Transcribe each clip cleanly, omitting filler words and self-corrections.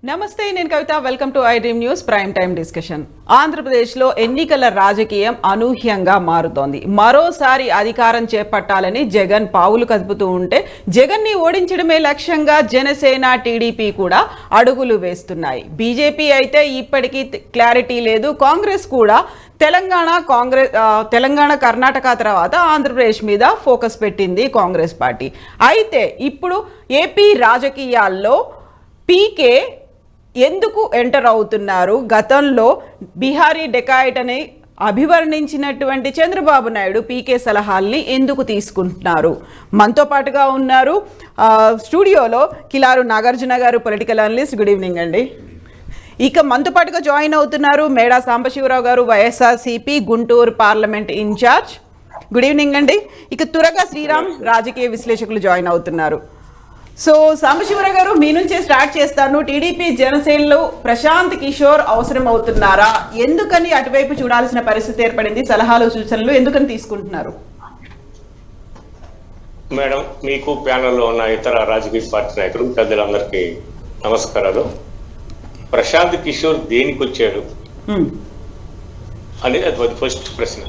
నమస్తే, నేను Kavitha. Welcome to I Dream news prime time discussion. ఆంధ్రప్రదేశ్లో ఎన్నికల రాజకీయం అనూహ్యంగా మారుతోంది. మరోసారి అధికారం చేపట్టాలని జగన్ పావులు కదుపుతూ ఉంటే, జగన్ని ఓడించడమే లక్ష్యంగా జనసేన, టీడీపీ కూడా అడుగులు వేస్తున్నాయి. బీజేపీ అయితే ఇప్పటికీ క్లారిటీ లేదు. కాంగ్రెస్ కూడా తెలంగాణ కర్ణాటక తర్వాత ఆంధ్రప్రదేశ్ మీద ఫోకస్ పెట్టింది కాంగ్రెస్ పార్టీ. అయితే ఇప్పుడు ఏపీ రాజకీయాల్లో పీకే ఎందుకు ఎంటర్ అవుతున్నారు? గతంలో బిహారీ డెకాయిట్ అని అభివర్ణించినటువంటి చంద్రబాబు నాయుడు పీకే సలహాల్ని ఎందుకు తీసుకుంటున్నారు? మనతో పాటుగా ఉన్నారు స్టూడియోలో కిలారు నాగార్జున గారు, పొలిటికల్ అనలిస్ట్. గుడ్ ఈవినింగ్ అండి. ఇక మనతో పాటుగా జాయిన్ అవుతున్నారు మేడా సాంబశివరావు గారు, YSRCP Guntur parliament in charge. Good evening అండి. ఇక తురగా శ్రీరామ్, రాజకీయ విశ్లేషకులు జాయిన్ అవుతున్నారు. సో సాంబశివరావు గారు, మీ నుంచే స్టార్ట్ చేస్తాను. టీడీపీ జనసేనలో ప్రశాంత్ కిషోర్ అవసరం అవుతున్నారా? ఎందుకని అటువైపు చూడాల్సిన పరిస్థితి ఏర్పడింది? సలహాలు, సూచనలు ఎందుకని తీసుకుంటున్నారు? మేడం, మీకు ప్యానెల్లో ఉన్న ఇతర రాజకీయ పార్టీ నాయకులు, పెద్దలందరికీ నమస్కారాలు. ప్రశాంత్ కిషోర్ దేనికి వచ్చాడు అనేది అది ఫస్ట్ ప్రశ్న.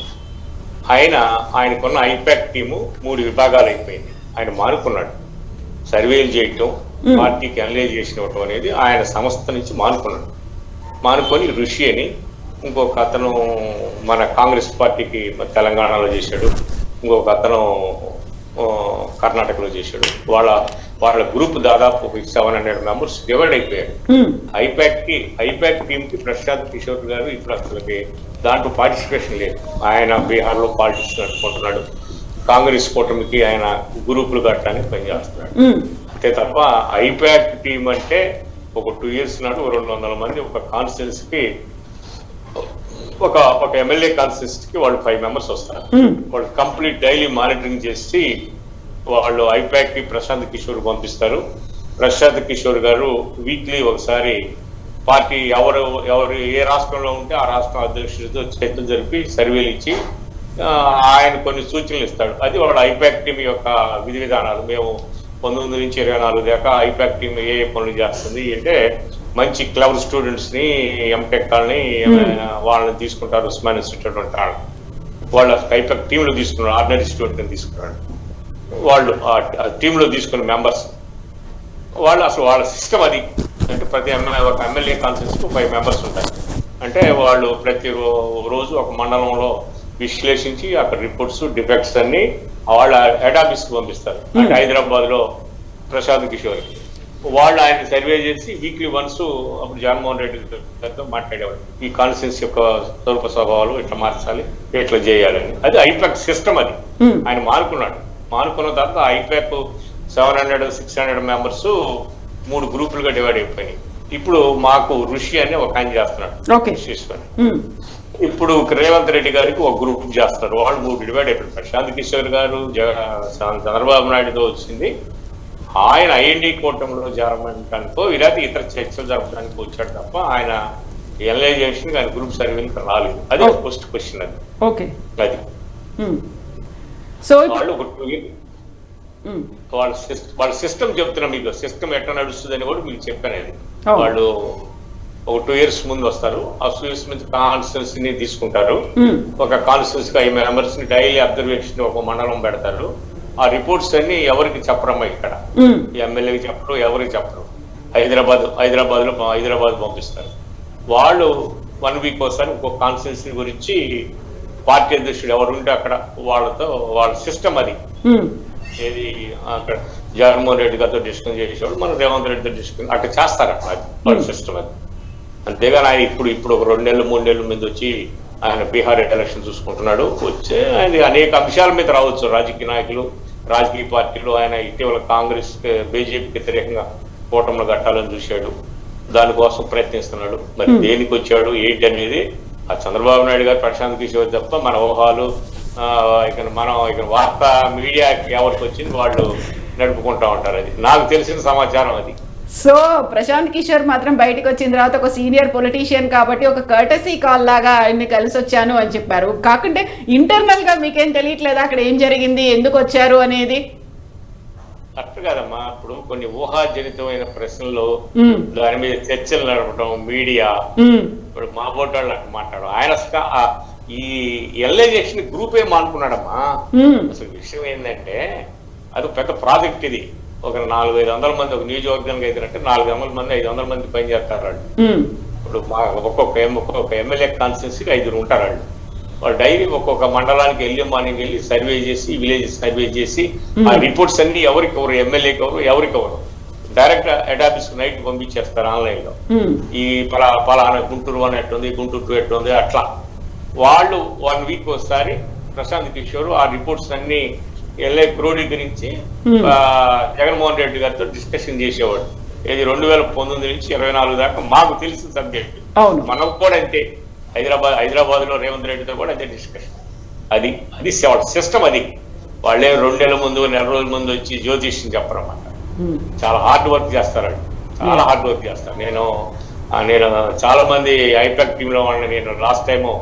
ఆయనకున్న ఐపాక్ టీము 3 విభాగాలు అయిపోయింది. ఆయన మానుకున్నాడు. సర్వేలు చేయటం, పార్టీకి అనలైజేషన్ ఇవ్వటం అనేది ఆయన సంస్థ నుంచి మానుకొని ఋషి అని ఇంకొక అతను మన కాంగ్రెస్ పార్టీకి తెలంగాణలో చేశాడు, ఇంకొక అతను కర్ణాటకలో చేశాడు. వాళ్ళ గ్రూప్ దాదాపు 700 మెంబర్స్ డివైడ్ అయిపోయారు. ఐపాక్ టీమ్ కి ప్రశాంత్ కిషోర్ గారు ఇప్పుడు అసలుకి దాంట్లో పార్టిసిపేషన్ లేదు. ఆయన బీహార్లో పాలిటిక్స్ నడుపుకుంటున్నాడు. కాంగ్రెస్ కూటమికి ఆయన గ్రూపులు కట్టడానికి పనిచేస్తున్నాడు. అంతే తప్ప ఐపాక్ టీం అంటే ఒక 2 years నాడు 200 మంది ఒక కాన్స్టిట్యున్సీకి, ఒక ఎమ్మెల్యే కాన్స్టిట్యున్సీకి వాళ్ళు 5 members వస్తారు. వాళ్ళు కంప్లీట్ డైలీ మానిటరింగ్ చేసి వాళ్ళు ఐపాక్ కి ప్రశాంత్ కిషోర్ పంపిస్తారు. ప్రశాంత్ కిషోర్ గారు వీక్లీ ఒకసారి పార్టీ ఎవరు ఏ రాష్ట్రంలో ఉంటే ఆ రాష్ట్రం అధ్యక్షుడితో చర్చలు జరిపి సర్వేలు ఇచ్చి ఆయన కొన్ని సూచనలు ఇస్తాడు. అది వాళ్ళ ఐపాక్ టీం యొక్క విధి విధానాలు. మేము 19 నుంచి 24 దాకా ఐపాక్ టీం ఏ పనులు చేస్తుంది అంటే, మంచి క్లవర్ స్టూడెంట్స్ ని, ఎంటెక్ వాళ్ళని వాళ్ళని తీసుకుంటారు. ఉస్మాన్ ఇన్స్టిట్యూట్ ఉంటారు. వాళ్ళ ఐపాక్ టీంలో తీసుకున్నారు. ఆర్డినరీ స్టూడెంట్ తీసుకున్నాడు. వాళ్ళు ఆ టీంలో తీసుకున్న మెంబర్స్ వాళ్ళు అసలు వాళ్ళ సిస్టమ్ అది. అంటే ప్రతి ఒక ఎమ్మెల్యే కాన్స్టిట్యూన్సీకి 5 members ఉంటాయి. అంటే వాళ్ళు ప్రతి రోజు ఒక మండలంలో విశ్లేషించి అక్కడ రిపోర్ట్స్, డిఫెక్ట్స్ అన్ని వాళ్ళ హెడ్ ఆఫీస్ కి పంపిస్తారు. అంటే హైదరాబాద్ లో ప్రశాంత్ కిషోర్ వాళ్ళు ఆయన సర్వే చేసి వీక్లీ వన్స్ అప్పుడు జగన్మోహన్ రెడ్డి గారితో మాట్లాడేవాడు. ఈ కాన్స్టిట్యున్సీ యొక్క స్వరూప స్వభావాలు ఇట్లా మార్చాలి, ఇట్లా చేయాలని. అది ఐపాక్ సిస్టమ్. అది ఆయన మానుకున్న తర్వాత ఐపాక్ 700-600 members 3 గ్రూపులుగా డివైడ్ అయిపోయినాయి. ఇప్పుడు మాకు ఋషి అని ఒక ఆయన చేస్తున్నాడు. ఇప్పుడు రేవంత్ రెడ్డి గారికి ఒక గ్రూప్ చేస్తారు. వాళ్ళు 3 డివైడ్ అయిపోయారు. ప్రశాంత్ కిషోర్ గారు చంద్రబాబు నాయుడుతో వచ్చింది. ఆయన ఐఎన్డీ కూటమిలో జరగడానికో ఇలాంటి ఇతర చర్చలు జరపడానికి వచ్చాడు తప్ప ఆయన ఎనలైజేషన్ ఆయన గ్రూప్ సర్వేకి రాలేదు. అది ఫస్ట్ క్వశ్చన్. అది వాళ్ళ సిస్టమ్ చెప్తున్నా మీకు. సిస్టమ్ ఎట్లా నడుస్తుంది అని కూడా మీకు చెప్పాను. అది వాళ్ళు ఒక 2 years ముందు వస్తారు. ఆ 2 years ముందు కాన్స్టిట్యున్సీని తీసుకుంటారు. ఒక కాన్స్టిట్యున్సీకి 5 members ని డైలీ అబ్జర్వేషన్ ఒక మండలం పెడతారు. ఆ రిపోర్ట్స్ అన్ని ఎవరికి చెప్పరమ్మా, ఇక్కడ ఎమ్మెల్యేకి చెప్పరు, ఎవరికి చెప్పరు. హైదరాబాద్ పంపిస్తారు. వాళ్ళు 1 week ఒకసారి ఇంకొక కాన్స్టిట్యున్సీ గురించి పార్టీ అధ్యక్షుడు ఎవరు ఉంటే అక్కడ వాళ్ళ సిస్టమ్ అది. ఏది అక్కడ జగన్మోహన్ రెడ్డి గారితో డిస్కస్ చేసేవాడు, మనం రేవంత్ రెడ్డితో డిస్కస్ అట్లా చేస్తారు. అట్లా అది వాళ్ళ సిస్టమ్ అది. అంతేగాని ఆయన ఇప్పుడు ఒక 2 నెలలు 3 నెలల మీద వచ్చి ఆయన బీహార్ ఎలక్షన్ చూసుకుంటున్నాడు. వచ్చే ఆయన అనేక అంశాల మీద రావచ్చు. రాజకీయ నాయకులు, రాజకీయ పార్టీలు ఆయన ఇటీవల కాంగ్రెస్, బీజేపీకి వ్యతిరేకంగా కూటమిలో కట్టాలని చూశాడు. దానికోసం ప్రయత్నిస్తున్నాడు. మరి దేనికి వచ్చాడు ఏంటి అనేది ఆ చంద్రబాబు నాయుడు గారు, ప్రశాంత్ కిషోర్ తప్ప మన ఊహాలు ఇక వార్తా మీడియాకి ఎవరికి వచ్చింది వాళ్ళు నడుపుకుంటా ఉంటారు. అది నాకు తెలిసిన సమాచారం అది. సో ప్రశాంత్ కిషోర్ మాత్రం బయటకు వచ్చిన తర్వాత ఒక సీనియర్ పొలిటీషియన్ కాబట్టి ఒక కర్టసీ కాల్ లాగా ఆయన్ని కలిసి వచ్చాను అని చెప్పారు. కాకుంటే ఇంటర్నల్ గా మీకేం తెలియట్లేదా అక్కడ ఏం జరిగింది, ఎందుకు వచ్చారు అనేది? కరెక్ట్ కాదమ్మా. ఇప్పుడు కొన్ని ఊహాజనితమైన ప్రశ్నలు, దాని మీద చర్చలు నడపడం మీడియా, ఇప్పుడు మా బోట్ వాళ్ళు అట్లా మాట్లాడు. ఆయన ఈ ఎల్ఐజేషన్ గ్రూప్ ఏం అనుకున్నాడమ్మా. అసలు విషయం ఏంటంటే అది పెద్ద ప్రాజెక్ట్. ఇది ఒక 400-500 మంది ఒక నియోజకవర్గానికి అయితే 400 మంది 500 మంది పని చేస్తారు వాళ్ళు. ఇప్పుడు ఒక్కొక్క ఎమ్మెల్యే కాన్స్టిట్యున్సీకి 5 ఉంటారు వాళ్ళు. వాళ్ళు డైలీ ఒక్కొక్క మండలానికి వెళ్ళి మార్నింగ్ వెళ్ళి సర్వే చేసి, విలేజెస్ సర్వే చేసి ఆ రిపోర్ట్స్ అన్ని ఎవరికెవరు, ఎమ్మెల్యేకి ఎవరికెవరు డైరెక్ట్ హెడ్ ఆఫీస్ నైట్ పంపించేస్తారు ఆన్లైన్ లో. ఈ పలానా గుంటూరు 1 ఎట్టుంది, గుంటూరు 2 ఎట్టుంది, అట్లా వాళ్ళు 1 వీక్ ఒకసారి ప్రశాంత్ కిషోర్ ఆ రిపోర్ట్స్ అన్ని క్రోడీకరించి జగన్మోహన్ రెడ్డి గారితో డిస్కషన్ చేసేవాడు. ఇది 2019 నుంచి 24 దాకా మాకు తెలిసిన సబ్జెక్ట్. మనకు కూడా అంతే. హైదరాబాద్ లో రేవంత్ రెడ్డితో కూడా అదే డిస్కషన్. అది సిస్టమ్. అది వాళ్ళే 2 నెలల ముందు 4 రోజుల ముందు వచ్చి జ్యోతిష్యం చెప్పరన్నమాట. చాలా హార్డ్ వర్క్ చేస్తారు వాళ్ళు, చాలా హార్డ్ వర్క్ చేస్తారు. నేను చాలా మంది ఐపాక్ టీమ్ లో వాళ్ళని నేను లాస్ట్ టైము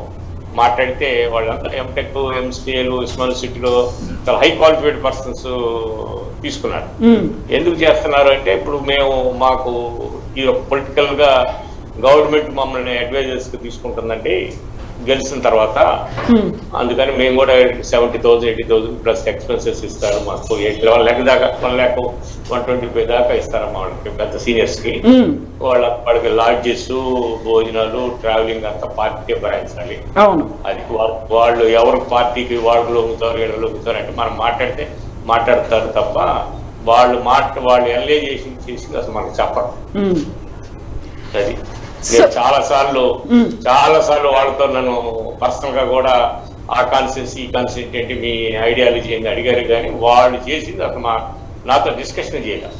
మాట్లాడితే వాళ్ళంతా ఎంటెక్, ఎంసీఏలు, స్మాల్ సిటీలో చాలా హై క్వాలిఫైడ్ పర్సన్స్ తీసుకున్నారు. ఎందుకు చేస్తున్నారు అంటే ఇప్పుడు మాకు ఈ పొలిటికల్ గా గవర్నమెంట్ మమ్మల్ని అడ్వైజర్స్ కి తీసుకుంటుందండి గెలిచిన తర్వాత. అందుకని మేము కూడా 70,000 80,000 ప్లస్ ఎక్స్పెన్సెస్ ఇస్తారు మాకు. 1 lakh దాకా 1,125 దాకా ఇస్తారమ్మా వాళ్ళకి, పెద్ద సీనియర్స్ కి. వాళ్ళకి లాడ్జెస్, భోజనాలు, ట్రావెలింగ్ అంతా పార్టీకే భరాయించాలి. అది వాళ్ళు ఎవరు పార్టీకి వాళ్ళు లొంగుతారు, వీళ్ళు లొంగుతారు అంటే మనం మాట్లాడతారు తప్ప వాళ్ళు ఎల్ఏజేషన్ చేసి అసలు మనకు చెప్పరు. అది నేను చాలా సార్లు వాళ్ళతో నన్ను పర్సనల్ గా కూడా ఆ కాన్స్టిట్యూన్సీ ఈ కాన్స్టిట్యూన్సీ ఏంటి, మీ ఐడియాలజీ ఏంటి అడిగారు. కానీ వాళ్ళు చేసింది అసలు నాతో డిస్కషన్ చేయలేదు.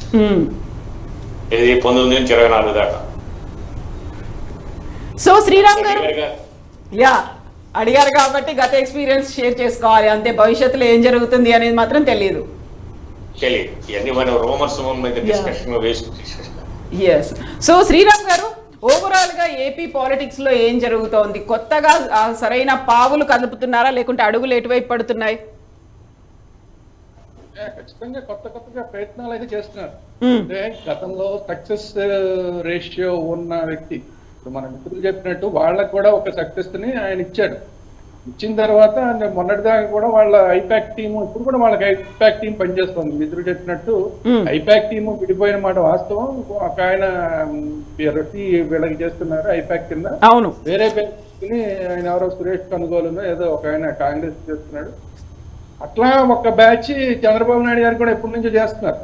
ఇది 19 నుంచి 24 దాకా. సో శ్రీరామ్ గారు అడిగారు కాబట్టి గత ఎక్స్పీరియన్స్ షేర్ చేసుకోవాలి అంతే. భవిష్యత్తులో ఏం జరుగుతుంది అనేది మాత్రం తెలియదు. ఇవన్నీ మనం రూమర్స్ మీద డిస్కషన్ ఎస్. సో శ్రీరామ్ గారు, ఓవరాల్ గా ఏపీ పాలిటిక్స్ లో ఏం జరుగుతోంది? కొత్తగా సరైన పావులు కదుపుతున్నారా, లేకుంటే అడుగులు ఎటువైపు పడుతున్నాయి? ఖచ్చితంగా కొత్తగా ప్రయత్నాలు అయితే చేస్తున్నారు. అంటే గతంలో సక్సెస్ రేషియో ఉన్న వ్యక్తి, ఇప్పుడు మన మిత్రులు చెప్పినట్టు వాళ్ళకు కూడా ఒక సక్సెస్ ని ఆయన ఇచ్చాడు. ఇచ్చిన తర్వాత మొన్నటిదాకా కూడా వాళ్ళ ఐపాక్ టీము, ఇప్పుడు కూడా వాళ్ళకి ఐపాక్ టీం పనిచేస్తుంది. మిత్రుడు చెప్పినట్టు ఐపాక్ టీము విడిపోయిన మాట వాస్తవం. ఒక ఆయన వీళ్ళకి చేస్తున్నారు ఐపాక్ కింద. వేరే పేరుని ఆయన ఎవరో సురేష్ కనుగోలునో ఏదో ఒక ఆయన కాంగ్రెస్ చేస్తున్నాడు. అట్లా ఒక బ్యాచ్ చంద్రబాబు నాయుడు గారు కూడా ఎప్పటి నుంచో చేస్తున్నారు.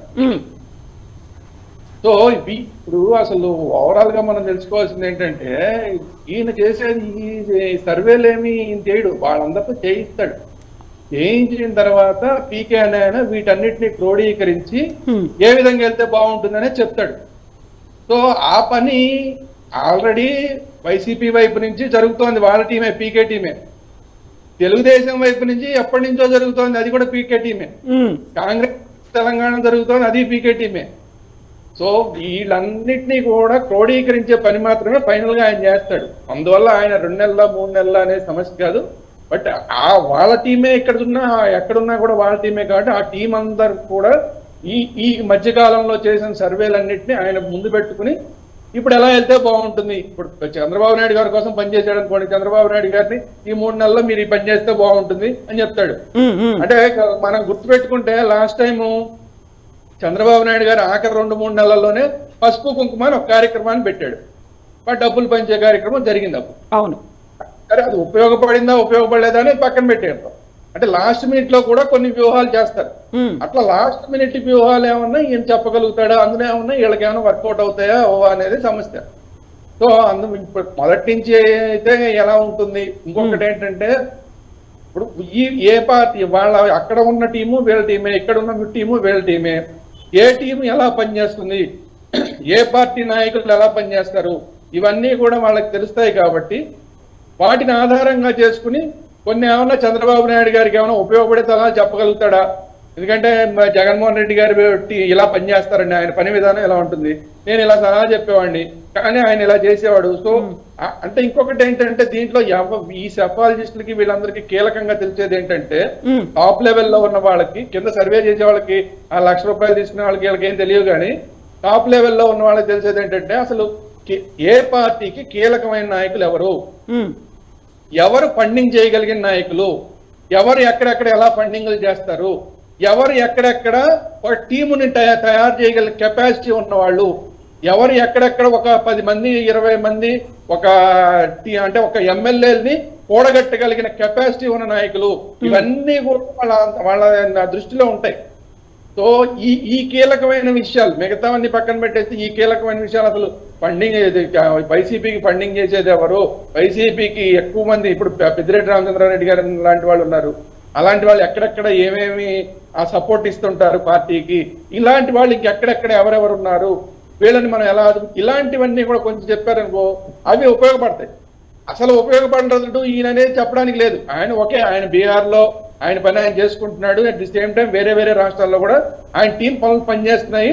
సో ఇప్పుడు అసలు ఓవరాల్ గా మనం తెలుసుకోవాల్సింది ఏంటంటే, ఈయన చేసేది ఈ సర్వేలు ఏమి ఈయన చేయడు, వాళ్ళందరితో చేయిస్తాడు. చేయించిన తర్వాత పీకే అనే ఆయన వీటన్నిటిని క్రోడీకరించి ఏ విధంగా వెళ్తే బాగుంటుందనే చెప్తాడు. సో ఆ పని ఆల్రెడీ వైసీపీ వైపు నుంచి జరుగుతోంది, వాళ్ళ టీమే, పీకే టీమే. తెలుగుదేశం వైపు నుంచి ఎప్పటి నుంచో జరుగుతోంది, అది కూడా పీకే టీమే. కాంగ్రెస్ తెలంగాణ జరుగుతోంది, అది పీకే టీమే. సో వీళ్ళన్నిటినీ కూడా క్రోడీకరించే పని మాత్రమే ఫైనల్ గా ఆయన చేస్తాడు. అందువల్ల ఆయన 2 నెలల 3 నెలల అనే సమస్య కాదు. బట్ వాళ్ళ టీమే ఎక్కడున్నా కూడా వాళ్ళ టీమే కాబట్టి ఆ టీం అందరు కూడా ఈ మధ్యకాలంలో చేసిన సర్వేలన్నింటినీ ఆయన ముందు పెట్టుకుని ఇప్పుడు ఎలా వెళ్తే బాగుంటుంది. ఇప్పుడు చంద్రబాబు నాయుడు గారి కోసం పనిచేసాడు అనుకోండి, చంద్రబాబు నాయుడు గారిని ఈ 3 నెలల్లో మీరు ఈ పని చేస్తే బాగుంటుంది అని చెప్తాడు. అంటే మనం గుర్తుపెట్టుకుంటే లాస్ట్ టైము చంద్రబాబు నాయుడు గారు ఆఖరి 2-3 నెలల్లోనే పసుపు కుంకుమ అని ఒక కార్యక్రమాన్ని పెట్టాడు. డబ్బులు పంచే కార్యక్రమం జరిగింది అప్పుడు. అవును, సరే అది ఉపయోగపడలేదా అని పక్కన పెట్టారు. అంటే లాస్ట్ మినిట్ లో కూడా కొన్ని వ్యూహాలు చేస్తారు. అట్లా లాస్ట్ మినిట్ వ్యూహాలు ఏమన్నా ఈయన చెప్పగలుగుతాడా, అందులో ఏమన్నా వీళ్ళకి ఏమైనా వర్కౌట్ అవుతాయా అనేది సమస్య. సో ఇప్పుడు మొదటి నుంచి అయితే ఎలా ఉంటుంది. ఇంకొకటి ఏంటంటే, ఇప్పుడు ఏ పార్టీ వాళ్ళ అక్కడ ఉన్న టీము వీళ్ళ టీమే, ఇక్కడ ఉన్న టీము వీళ్ళ టీమే. ఏ టీం ఎలా పనిచేస్తుంది, ఏ పార్టీ నాయకులు ఎలా పనిచేస్తారు, ఇవన్నీ కూడా వాళ్ళకి తెలుస్తాయి. కాబట్టి వాటిని ఆధారంగా చేసుకుని కొన్ని ఏమన్నా చంద్రబాబు నాయుడు గారికి ఏమైనా ఉపయోగపడే సలహాలు చెప్పగలుగుతాడా, ఎందుకంటే జగన్మోహన్ రెడ్డి గారు ఇలా పనిచేస్తారండి, ఆయన పని విధానం ఎలా ఉంటుంది, నేను ఇలా సలహా చెప్పేవాడిని కానీ ఆయన ఇలా చేసేవాడు. సో అంటే ఇంకొకటి ఏంటంటే దీంట్లో ఈ సెఫాలజిస్టులకి వీళ్ళందరికీ కీలకంగా తెలిసేది ఏంటంటే టాప్ లెవెల్లో ఉన్న వాళ్ళకి, కింద సర్వే చేసే వాళ్ళకి ఆ ₹1,00,000 తీసుకునే వాళ్ళకి వీళ్ళకి ఏం తెలియదు, కానీ టాప్ లెవెల్లో ఉన్న వాళ్ళకి తెలిసేది ఏంటంటే అసలు ఏ పార్టీకి కీలకమైన నాయకులు ఎవరు ఫండింగ్ చేయగలిగిన నాయకులు, ఎవరు ఎక్కడెక్కడ ఎలా ఫండింగ్లు చేస్తారు, ఎవరు ఎక్కడెక్కడ ఒక టీముని తయారు చేయగలిగిన కెపాసిటీ ఉన్నవాళ్ళు, ఎవరు ఎక్కడెక్కడ ఒక 10 మంది 20 మంది అంటే ఒక ఎమ్మెల్యేలని కూడగట్టగలిగిన కెపాసిటీ ఉన్న నాయకులు, ఇవన్నీ కూడా వాళ్ళ దృష్టిలో ఉంటాయి. సో ఈ కీలకమైన విషయాలు మిగతావన్నీ పక్కన పెట్టేసి ఈ కీలకమైన విషయాలు అసలు ఫండింగ్ వైసీపీకి ఫండింగ్ చేసేది ఎవరు, వైసీపీకి ఎక్కువ మంది ఇప్పుడు పెద్దిరెడ్డి రామచంద్రారెడ్డి గారు లాంటి వాళ్ళు ఉన్నారు, అలాంటి వాళ్ళు ఎక్కడెక్కడ ఏమేమి సపోర్ట్ ఇస్తుంటారు పార్టీకి, ఇలాంటి వాళ్ళు ఇంకెక్కడెక్కడ ఎవరెవరు ఉన్నారు, వీళ్ళని మనం ఎలా, ఇలాంటివన్నీ కూడా కొంచెం చెప్పారనుకో అవి ఉపయోగపడతాయి. అసలు ఉపయోగపడదు ఈయన అనేది చెప్పడానికి లేదు. ఆయన బీహార్లో ఆయన పని ఆయన చేసుకుంటున్నాడు, అట్ ది సేమ్ టైం వేరే వేరే రాష్ట్రాల్లో కూడా ఆయన టీం పనులు పనిచేస్తున్నాయి.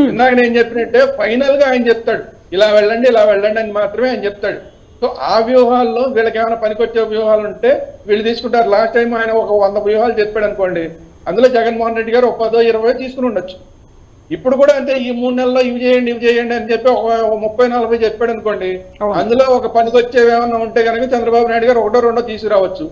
ఇందాక నేను చెప్పినట్టే ఫైనల్ గా ఆయన చెప్తాడు ఇలా వెళ్ళండి అని మాత్రమే ఆయన చెప్తాడు. సో ఆ వ్యూహాల్లో వీళ్ళకి ఏమైనా పనికొచ్చే వ్యూహాలు ఉంటే వీళ్ళు తీసుకుంటారు. లాస్ట్ టైం ఆయన ఒక 100 వ్యూహాలు చెప్పాడు అనుకోండి, అందులో జగన్మోహన్ రెడ్డి గారు ఒక 10-20 తీసుకుని ఉండొచ్చు. ఇప్పుడు కూడా అంతే, ఈ 3 నెలల్లో ఇవి చేయండి అని చెప్పి ఒక 30-40 చెప్పాడు అనుకోండి, అందులో ఒక పనికొచ్చేవి ఏమన్నా ఉంటే కనుక చంద్రబాబు నాయుడు గారు 1-2 తీసుకురావచ్చు.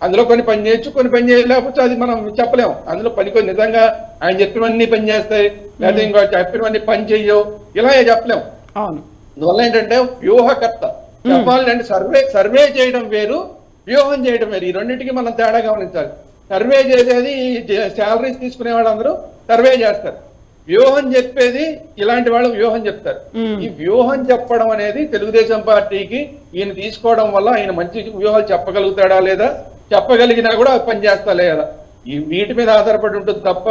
అందులో కొన్ని పని చేయొచ్చు, కొన్ని పని చేయలేకపోతే అది మనం చెప్పలేము. అందులో పని నిజంగా ఆయన చెప్పినవన్నీ పని చేస్తాయి, లేదా ఇంకో చెప్పినవన్నీ పని చెయ్యవు, ఇలా చెప్పలేము. అందువల్ల ఏంటంటే వ్యూహకర్త చెప్పాలంటే సర్వే చేయడం వేరు, వ్యూహం చేయడం వేరు. ఈ రెండింటికి మనం తేడా గమనించాలి. సర్వే చేసేది శాలరీస్ తీసుకునే వాళ్ళందరూ సర్వే చేస్తారు, వ్యూహం చెప్పేది ఇలాంటి వాళ్ళు వ్యూహం చెప్తారు. ఈ వ్యూహం చెప్పడం అనేది తెలుగుదేశం పార్టీకి ఈయన తీసుకోవడం వల్ల ఆయన మంచి వ్యూహాలు చెప్పగలుగుతాడా లేదా, చెప్పగలిగినా కూడా పని చేస్తా లేదా, ఈ వీటి మీద ఆధారపడి ఉంటుంది తప్ప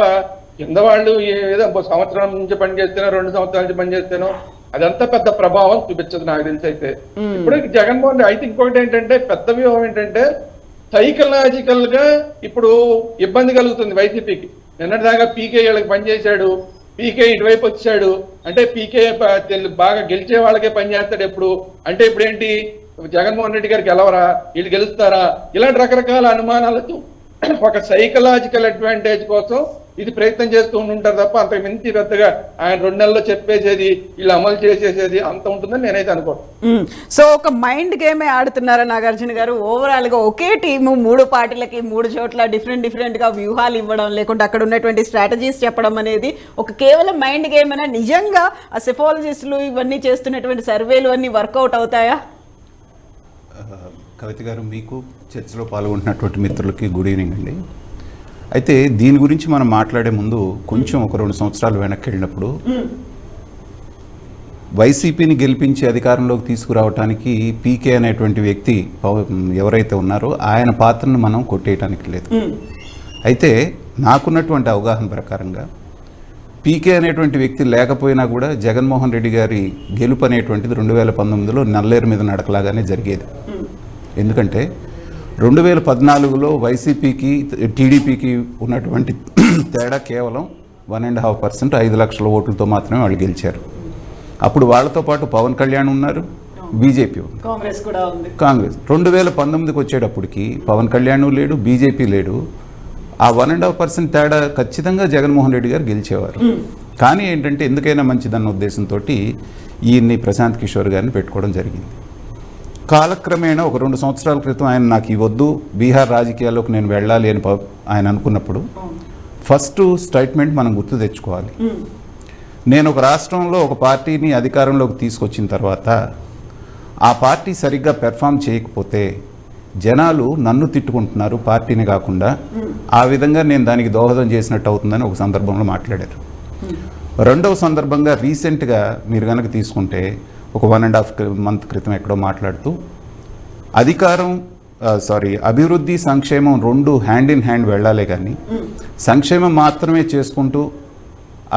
కింద వాళ్ళు ఏదో సంవత్సరం నుంచి పనిచేస్తేనో 2 సంవత్సరాల నుంచి పనిచేస్తేనో అదంతా పెద్ద ప్రభావం చూపించదు నాకు తెలిసి. అయితే ఇప్పుడు జగన్మోహన్ అయితే ఇంకొకటి ఏంటంటే పెద్ద వ్యూహం ఏంటంటే సైకలాజికల్ గా ఇప్పుడు ఇబ్బంది కలుగుతుంది వైసీపీకి. నిన్నటిదాకా పీకే వీళ్ళకి పనిచేశాడు, పీకే ఇటువైపు వచ్చాడు అంటే పీకే బాగా గెలిచే వాళ్ళకే పనిచేస్తాడు ఎప్పుడు అంటే ఇప్పుడు ఏంటి జగన్మోహన్ రెడ్డి గారికి గెలవరా, వీళ్ళు గెలుస్తారా, ఇలాంటి రకరకాల అనుమానాలతో ఒక సైకలాజికల్ అడ్వాంటేజ్ కోసం ఇది ప్రయత్నం చేస్తూ ఉంటారు తప్ప అంతకు మించి పెద్దగా ఆయన 2 నెలల్లో చెప్పేసేది వీళ్ళు అమలు చేసేసేది అంత ఉంటుందని నేనైతే అనుకోను. సో ఒక మైండ్ గేమే ఆడుతున్నారా నాగార్జున గారు? ఓవరాల్ గా ఒకే టీము 3 పార్టీలకి 3 చోట్ల డిఫరెంట్ గా వ్యూహాలు ఇవ్వడం, లేకుంటే అక్కడ ఉన్నటువంటి స్ట్రాటజీస్ చెప్పడం అనేది ఒక కేవలం మైండ్ గేమ్ అయినా నిజంగా ఆ సెఫాలజిస్టులు ఇవన్నీ చేస్తున్నటువంటి సర్వేలు అన్ని వర్కౌట్ అవుతాయా? కవిత గారు, మీకు చర్చలో పాల్గొంటున్నటువంటి మిత్రులకి గుడ్ ఈవినింగ్ అండి. అయితే దీని గురించి మనం మాట్లాడే ముందు కొంచెం ఒక 2 సంవత్సరాలు వెనక్కి వెళ్ళినప్పుడు వైసీపీని గెలిపించి అధికారంలోకి తీసుకురావడానికి పీకే అనేటువంటి వ్యక్తి ఎవరైతే ఉన్నారో ఆయన పాత్రను మనం కొట్టేయటానికి లేదు. అయితే నాకున్నటువంటి అవగాహన ప్రకారంగా పీకే అనేటువంటి వ్యక్తి లేకపోయినా కూడా జగన్మోహన్ రెడ్డి గారి గెలుపు అనేటువంటిది 2019లో నల్లేరు మీద నడకలాగానే జరిగేది. ఎందుకంటే 2014లో వైసీపీకి టీడీపీకి ఉన్నటువంటి తేడా కేవలం 1.5%, 5 లక్షల ఓట్లతో మాత్రమే వాళ్ళు గెలిచారు. అప్పుడు వాళ్ళతో పాటు పవన్ కళ్యాణ్ ఉన్నారు, బీజేపీ ఉంది, కాంగ్రెస్ కూడా ఉంది. కాంగ్రెస్ 2019కి వచ్చేటప్పటికి పవన్ కళ్యాణ్ లేడు, బీజేపీ లేడు. ఆ 1.5% తేడా ఖచ్చితంగా జగన్మోహన్ రెడ్డి గారు గెలిచేవారు. కానీ ఏంటంటే ఎందుకైనా మంచిదన్న ఉద్దేశంతో ఈయన్ని ప్రశాంత్ కిషోర్ గారిని పెట్టుకోవడం జరిగింది. కాలక్రమేణా ఒక 2 సంవత్సరాల క్రితం ఆయన నాకు ఇవ్వద్దు, బీహార్ రాజకీయాల్లోకి నేను వెళ్ళాలి అని ఆయన అనుకున్నప్పుడు ఫస్ట్ స్టేట్మెంట్ మనం గుర్తు తెచ్చుకోవాలి. నేను ఒక రాష్ట్రంలో ఒక పార్టీని అధికారంలోకి తీసుకొచ్చిన తర్వాత ఆ పార్టీ సరిగ్గా పెర్ఫామ్ చేయకపోతే జనాలు నన్ను తిట్టుకుంటున్నారు, పార్టీని కాకుండా, ఆ విధంగా నేను దానికి దోహదం చేసినట్టు అవుతుందని ఒక సందర్భంలో మాట్లాడారు. రెండవ సందర్భంగా రీసెంట్గా మీరు కనుక తీసుకుంటే ఒక 1.5 మంత్ క్రితం ఎక్కడో మాట్లాడుతూ అభివృద్ధి సంక్షేమం 2 హ్యాండ్ ఇన్ హ్యాండ్ వెళ్ళాలి, కానీ సంక్షేమం మాత్రమే చేసుకుంటూ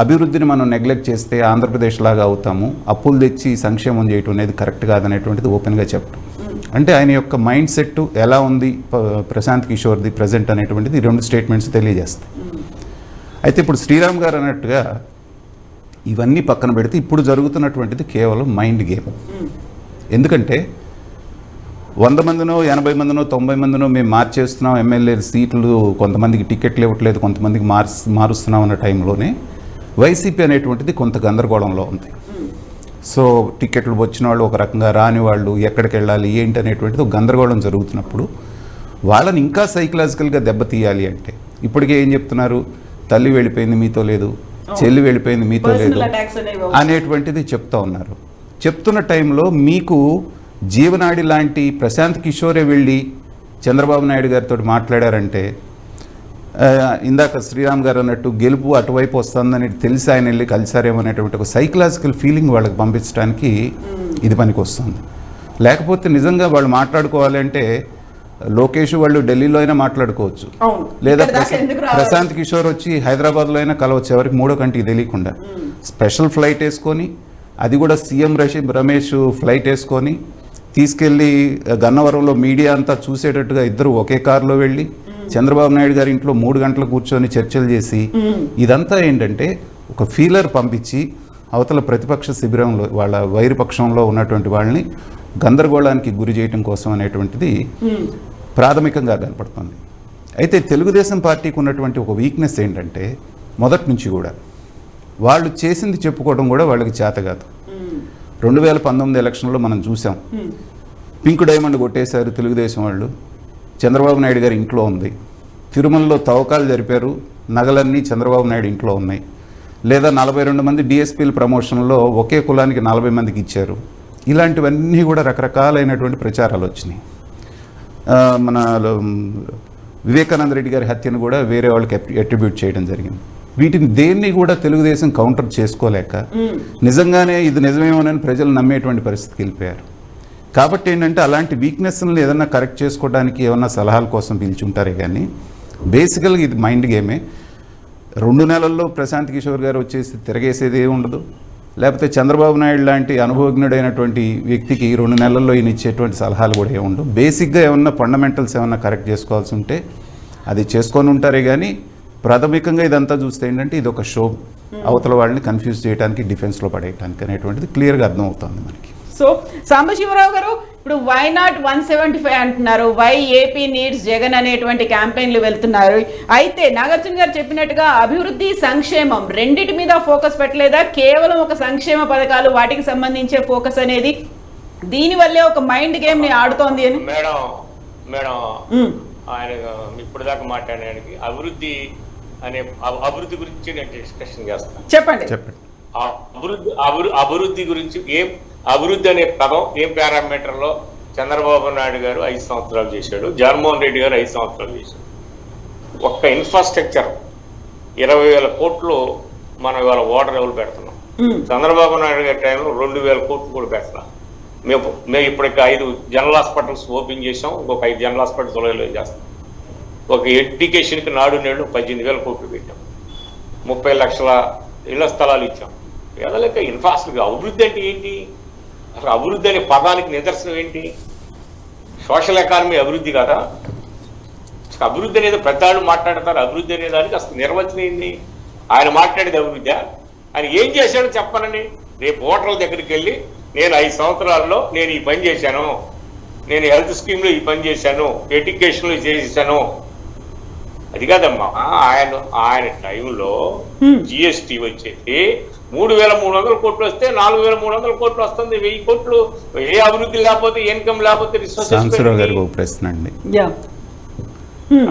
అభివృద్ధిని మనం నెగ్లెక్ట్ చేస్తే ఆంధ్రప్రదేశ్ లాగా అవుతాము, అప్పులు తెచ్చి సంక్షేమం చేయటం అనేది కరెక్ట్ కాదనేటువంటిది ఓపెన్గా చెప్పడం. అంటే ఆయన యొక్క మైండ్ సెట్ ఎలా ఉంది ప్రశాంత్ కిషోర్ది ప్రజెంట్ అనేటువంటిది 2 స్టేట్మెంట్స్ తెలియజేస్తాయి. అయితే ఇప్పుడు శ్రీరామ్ గారు అన్నట్టుగా ఇవన్నీ పక్కన పెడితే ఇప్పుడు జరుగుతున్నటువంటిది కేవలం మైండ్ గేమ్. ఎందుకంటే 100 మందినో 80 మందినో 90 మందినో మేము మార్చేస్తున్నాం, ఎమ్మెల్యే సీట్లు కొంతమందికి టికెట్లు ఇవ్వట్లేదు, కొంతమందికి మారుస్తున్నాం అన్న టైంలోనే వైసీపీ అనేటువంటిది కొంత గందరగోళంలో ఉంది. సో టికెట్లు వచ్చిన వాళ్ళు ఒక రకంగా, రాని వాళ్ళు ఎక్కడికి వెళ్ళాలి ఏంటి అనేటువంటిది ఒక గందరగోళం జరుగుతున్నప్పుడు వాళ్ళని ఇంకా సైకలాజికల్గా దెబ్బతీయాలి అంటే ఇప్పటికే ఏం చెప్తున్నారు, తల్లి వెళ్ళిపోయింది మీతో లేదు, చెల్లి వెళ్ళిపోయింది మీతో లేదు అనేటువంటిది చెప్తా ఉన్నారు. చెప్తున్న టైంలో మీకు జీవనాడి లాంటి ప్రశాంత్ కిషోరే వెళ్ళి చంద్రబాబు నాయుడు గారితో మాట్లాడారంటే, ఇందాక శ్రీరామ్ గారు అన్నట్టు గెలుపు అటువైపు వస్తుందని తెలిసి ఆయన వెళ్ళి కలిసారేమనేటువంటి ఒక సైకలాజికల్ ఫీలింగ్ వాళ్ళకి పంపించడానికి ఇది పనికి వస్తుంది. లేకపోతే నిజంగా వాళ్ళు మాట్లాడుకోవాలి అంటే లోకేష్ వాళ్ళు ఢిల్లీలో అయినా మాట్లాడుకోవచ్చు, లేదా ప్రశాంత్ కిషోర్ వచ్చి హైదరాబాద్లో అయినా కలవచ్చు, ఎవరికి మూడో కంటికి తెలియకుండా. స్పెషల్ ఫ్లైట్ వేసుకొని, అది కూడా సీఎం రమేష్ ఫ్లైట్ వేసుకొని తీసుకెళ్ళి గన్నవరంలో మీడియా అంతా చూసేటట్టుగా ఇద్దరు ఒకే కారులో వెళ్ళి చంద్రబాబు నాయుడు గారి ఇంట్లో 3 గంటలు కూర్చొని చర్చలు చేసి, ఇదంతా ఏంటంటే ఒక ఫీలర్ పంపించి అవతల ప్రతిపక్ష శిబిరంలో వాళ్ళ వైరుపక్షంలో ఉన్నటువంటి వాళ్ళని గందరగోళానికి గురి చేయడం కోసం అనేటువంటిది ప్రాథమికంగా కనపడుతుంది. అయితే తెలుగుదేశం పార్టీకి ఉన్నటువంటి ఒక వీక్నెస్ ఏంటంటే మొదటి నుంచి కూడా వాళ్ళు చేసింది చెప్పుకోవడం కూడా వాళ్ళకి చేత కాదు. 2019 ఎలక్షన్లో మనం చూసాం, పింక్ డైమండ్ కొట్టేశారు తెలుగుదేశం వాళ్ళు, చంద్రబాబు నాయుడు గారి ఇంట్లో ఉంది. తిరుమలలో తవ్వకాలు జరిపారు, నగలన్నీ చంద్రబాబు నాయుడు ఇంట్లో ఉన్నాయి. లేదా 42 మంది డిఎస్పీల ప్రమోషన్లో ఒకే కులానికి 40 మందికి ఇచ్చారు. ఇలాంటివన్నీ కూడా రకరకాలైనటువంటి ప్రచారాలు వచ్చినాయి. మన వివేకానంద రెడ్డి గారి హత్యను కూడా వేరే వాళ్ళకి అట్రిబ్యూట్ చేయడం జరిగింది. వీటిని దేన్ని కూడా తెలుగుదేశం కౌంటర్ చేసుకోలేక నిజంగానే ఇది నిజమేమోనని ప్రజలు నమ్మేటువంటి పరిస్థితికి వెళ్ళిపోయారు. కాబట్టి ఏంటంటే అలాంటి వీక్నెస్ని ఏదన్నా కరెక్ట్ చేసుకోవడానికి ఏమన్నా సలహాల కోసం పిలుచుంటారే కానీ బేసికల్గా ఇది మైండ్ గేమే. 2 నెలల్లో ప్రశాంత్ కిషోర్ గారు వచ్చేసి తిరగేసేది ఏమి ఉండదు. లేకపోతే చంద్రబాబు నాయుడు లాంటి అనుభవజ్ఞుడైనటువంటి వ్యక్తికి 2 నెలల్లో ఈయన ఇచ్చేటువంటి సలహాలు కూడా ఏమి ఉండవు. బేసిక్గా ఏమన్నా ఫండమెంటల్స్ ఏమన్నా కరెక్ట్ చేసుకోవాల్సి ఉంటే అది చేసుకొని ఉంటారే కానీ ప్రాథమికంగా ఇదంతా చూస్తే ఏంటంటే ఇది ఒక షో, అవతల వాళ్ళని కన్ఫ్యూజ్ చేయడానికి, డిఫెన్స్లో పడేయడానికి అనేటువంటిది క్లియర్గా అర్థమవుతుంది మనకి. సో సాంబశివరావు గారు, ఇప్పుడు వై నాట్ 175 అంటున్నారు, వై ఏపీ నీడ్స్ జగన్ అనేటువంటి క్యాంపెయిన్లు వెళ్తున్నారు. అయితే నాగార్జున గారు చెప్పినట్టుగా అభివృద్ధి సంక్షేమం రెండిటి మీద ఫోకస్ పెట్టలేదా? కేవలం ఒక సంక్షేమ పథకాలు వాటికి సంబంధించే ఫోకస్ అనేది దీనివల్లే ఒక మైండ్ గేమ్ ని ఆడుతోంది అని. మేడం ఆయన ఇప్పుడు దాకా మాట్లాడడానికి అభివృద్ధి గురించి నేను డిస్కషన్ చేస్తాను. చెప్పండి. అభివృద్ధి గురించి అభివృద్ధి అనే పదం ఏ పారామీటర్లో చంద్రబాబు నాయుడు గారు 5 సంవత్సరాలు చేశాడు, జగన్మోహన్ రెడ్డి గారు 5 సంవత్సరాలు చేశాడు. ఒక్క ఇన్ఫ్రాస్ట్రక్చర్ 20,000 కోట్లు మనం ఇవాళ వాటర్ లెవెల్ పెడుతున్నాం. చంద్రబాబు నాయుడు గారి టైంలో 2,000 కోట్లు కూడా పెడుతున్నాం. మేము ఇప్పటికి 5 జనరల్ హాస్పిటల్స్ ఓపెన్ చేసాం, ఇంకొక 5 జనరల్ హాస్పిటల్స్ త్వరలో చేస్తాం. ఒక ఎడ్యుకేషన్కి నాడు నేడు 18,000 కోట్లు పెట్టాం, 30 లక్షల ఇళ్ల స్థలాలు ఇచ్చాం. ఏదలేక ఇన్ఫ్రాస్ట్రక్చర్ అభివృద్ధి అంటే ఏంటి? అసలు అభివృద్ధి అనే పదానికి నిదర్శనం ఏంటి? సోషల్ ఎకానమీ అభివృద్ధి కదా. అభివృద్ధి అనేది పెద్దవాళ్ళు మాట్లాడతారు, అభివృద్ధి అనే దానికి అసలు నిర్వచనం ఏంది? ఆయన మాట్లాడేది అభివృద్ధి. ఆయన ఏం చేశాడో చెప్పానండి. రేపు ఓటర్ల దగ్గరికి వెళ్ళి నేను 5 సంవత్సరాల్లో నేను ఈ పని చేశాను, నేను హెల్త్ స్కీమ్లో ఈ పని చేశాను, ఎడ్యుకేషన్లో చేశాను, అది కాదమ్మా. ఆయన టైంలో జిఎస్టీ వచ్చేసి 3,300 కోట్లు వస్తే 4,300 కోట్లు వస్తుంది. 1000 కోట్లు ఏ అభివృద్ధి లేకపోతే, ఇన్కమ్ లేకపోతే సాంబశివరావు గారు ఒక ప్రశ్న అండి,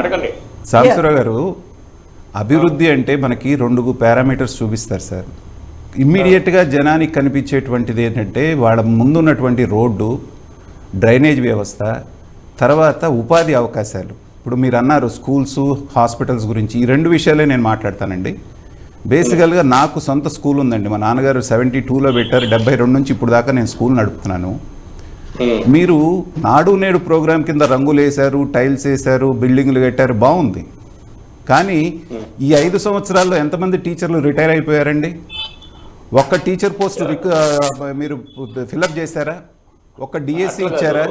అడగండి. సాంబశివరావు గారు, అభివృద్ధి అంటే మనకి 2 పారామీటర్స్ చూపిస్తారు సార్. ఇమ్మీడియట్గా జనానికి కనిపించేటువంటిది ఏంటంటే వాళ్ళ ముందున్నటువంటి రోడ్డు, డ్రైనేజ్ వ్యవస్థ, తర్వాత ఉపాధి అవకాశాలు. ఇప్పుడు మీరు అన్నారు స్కూల్స్, హాస్పిటల్స్ గురించి. ఈ 2 విషయాలే నేను మాట్లాడతానండి. బేసికల్గా నాకు సొంత స్కూల్ ఉందండి. మా నాన్నగారు 72లో పెట్టారు, 72 నుంచి ఇప్పుడు దాకా నేను స్కూల్ నడుపుతున్నాను. మీరు నాడు నేడు ప్రోగ్రాం కింద రంగులు వేశారు, టైల్స్ వేశారు, బిల్డింగ్లు కట్టారు, బాగుంది. కానీ ఈ 5 సంవత్సరాల్లో ఎంతమంది టీచర్లు రిటైర్ అయిపోయారండి? ఒక్క టీచర్ పోస్ట్ మీరు ఫిలప్ చేశారా? ఒక డిఎస్సి ఇచ్చారా?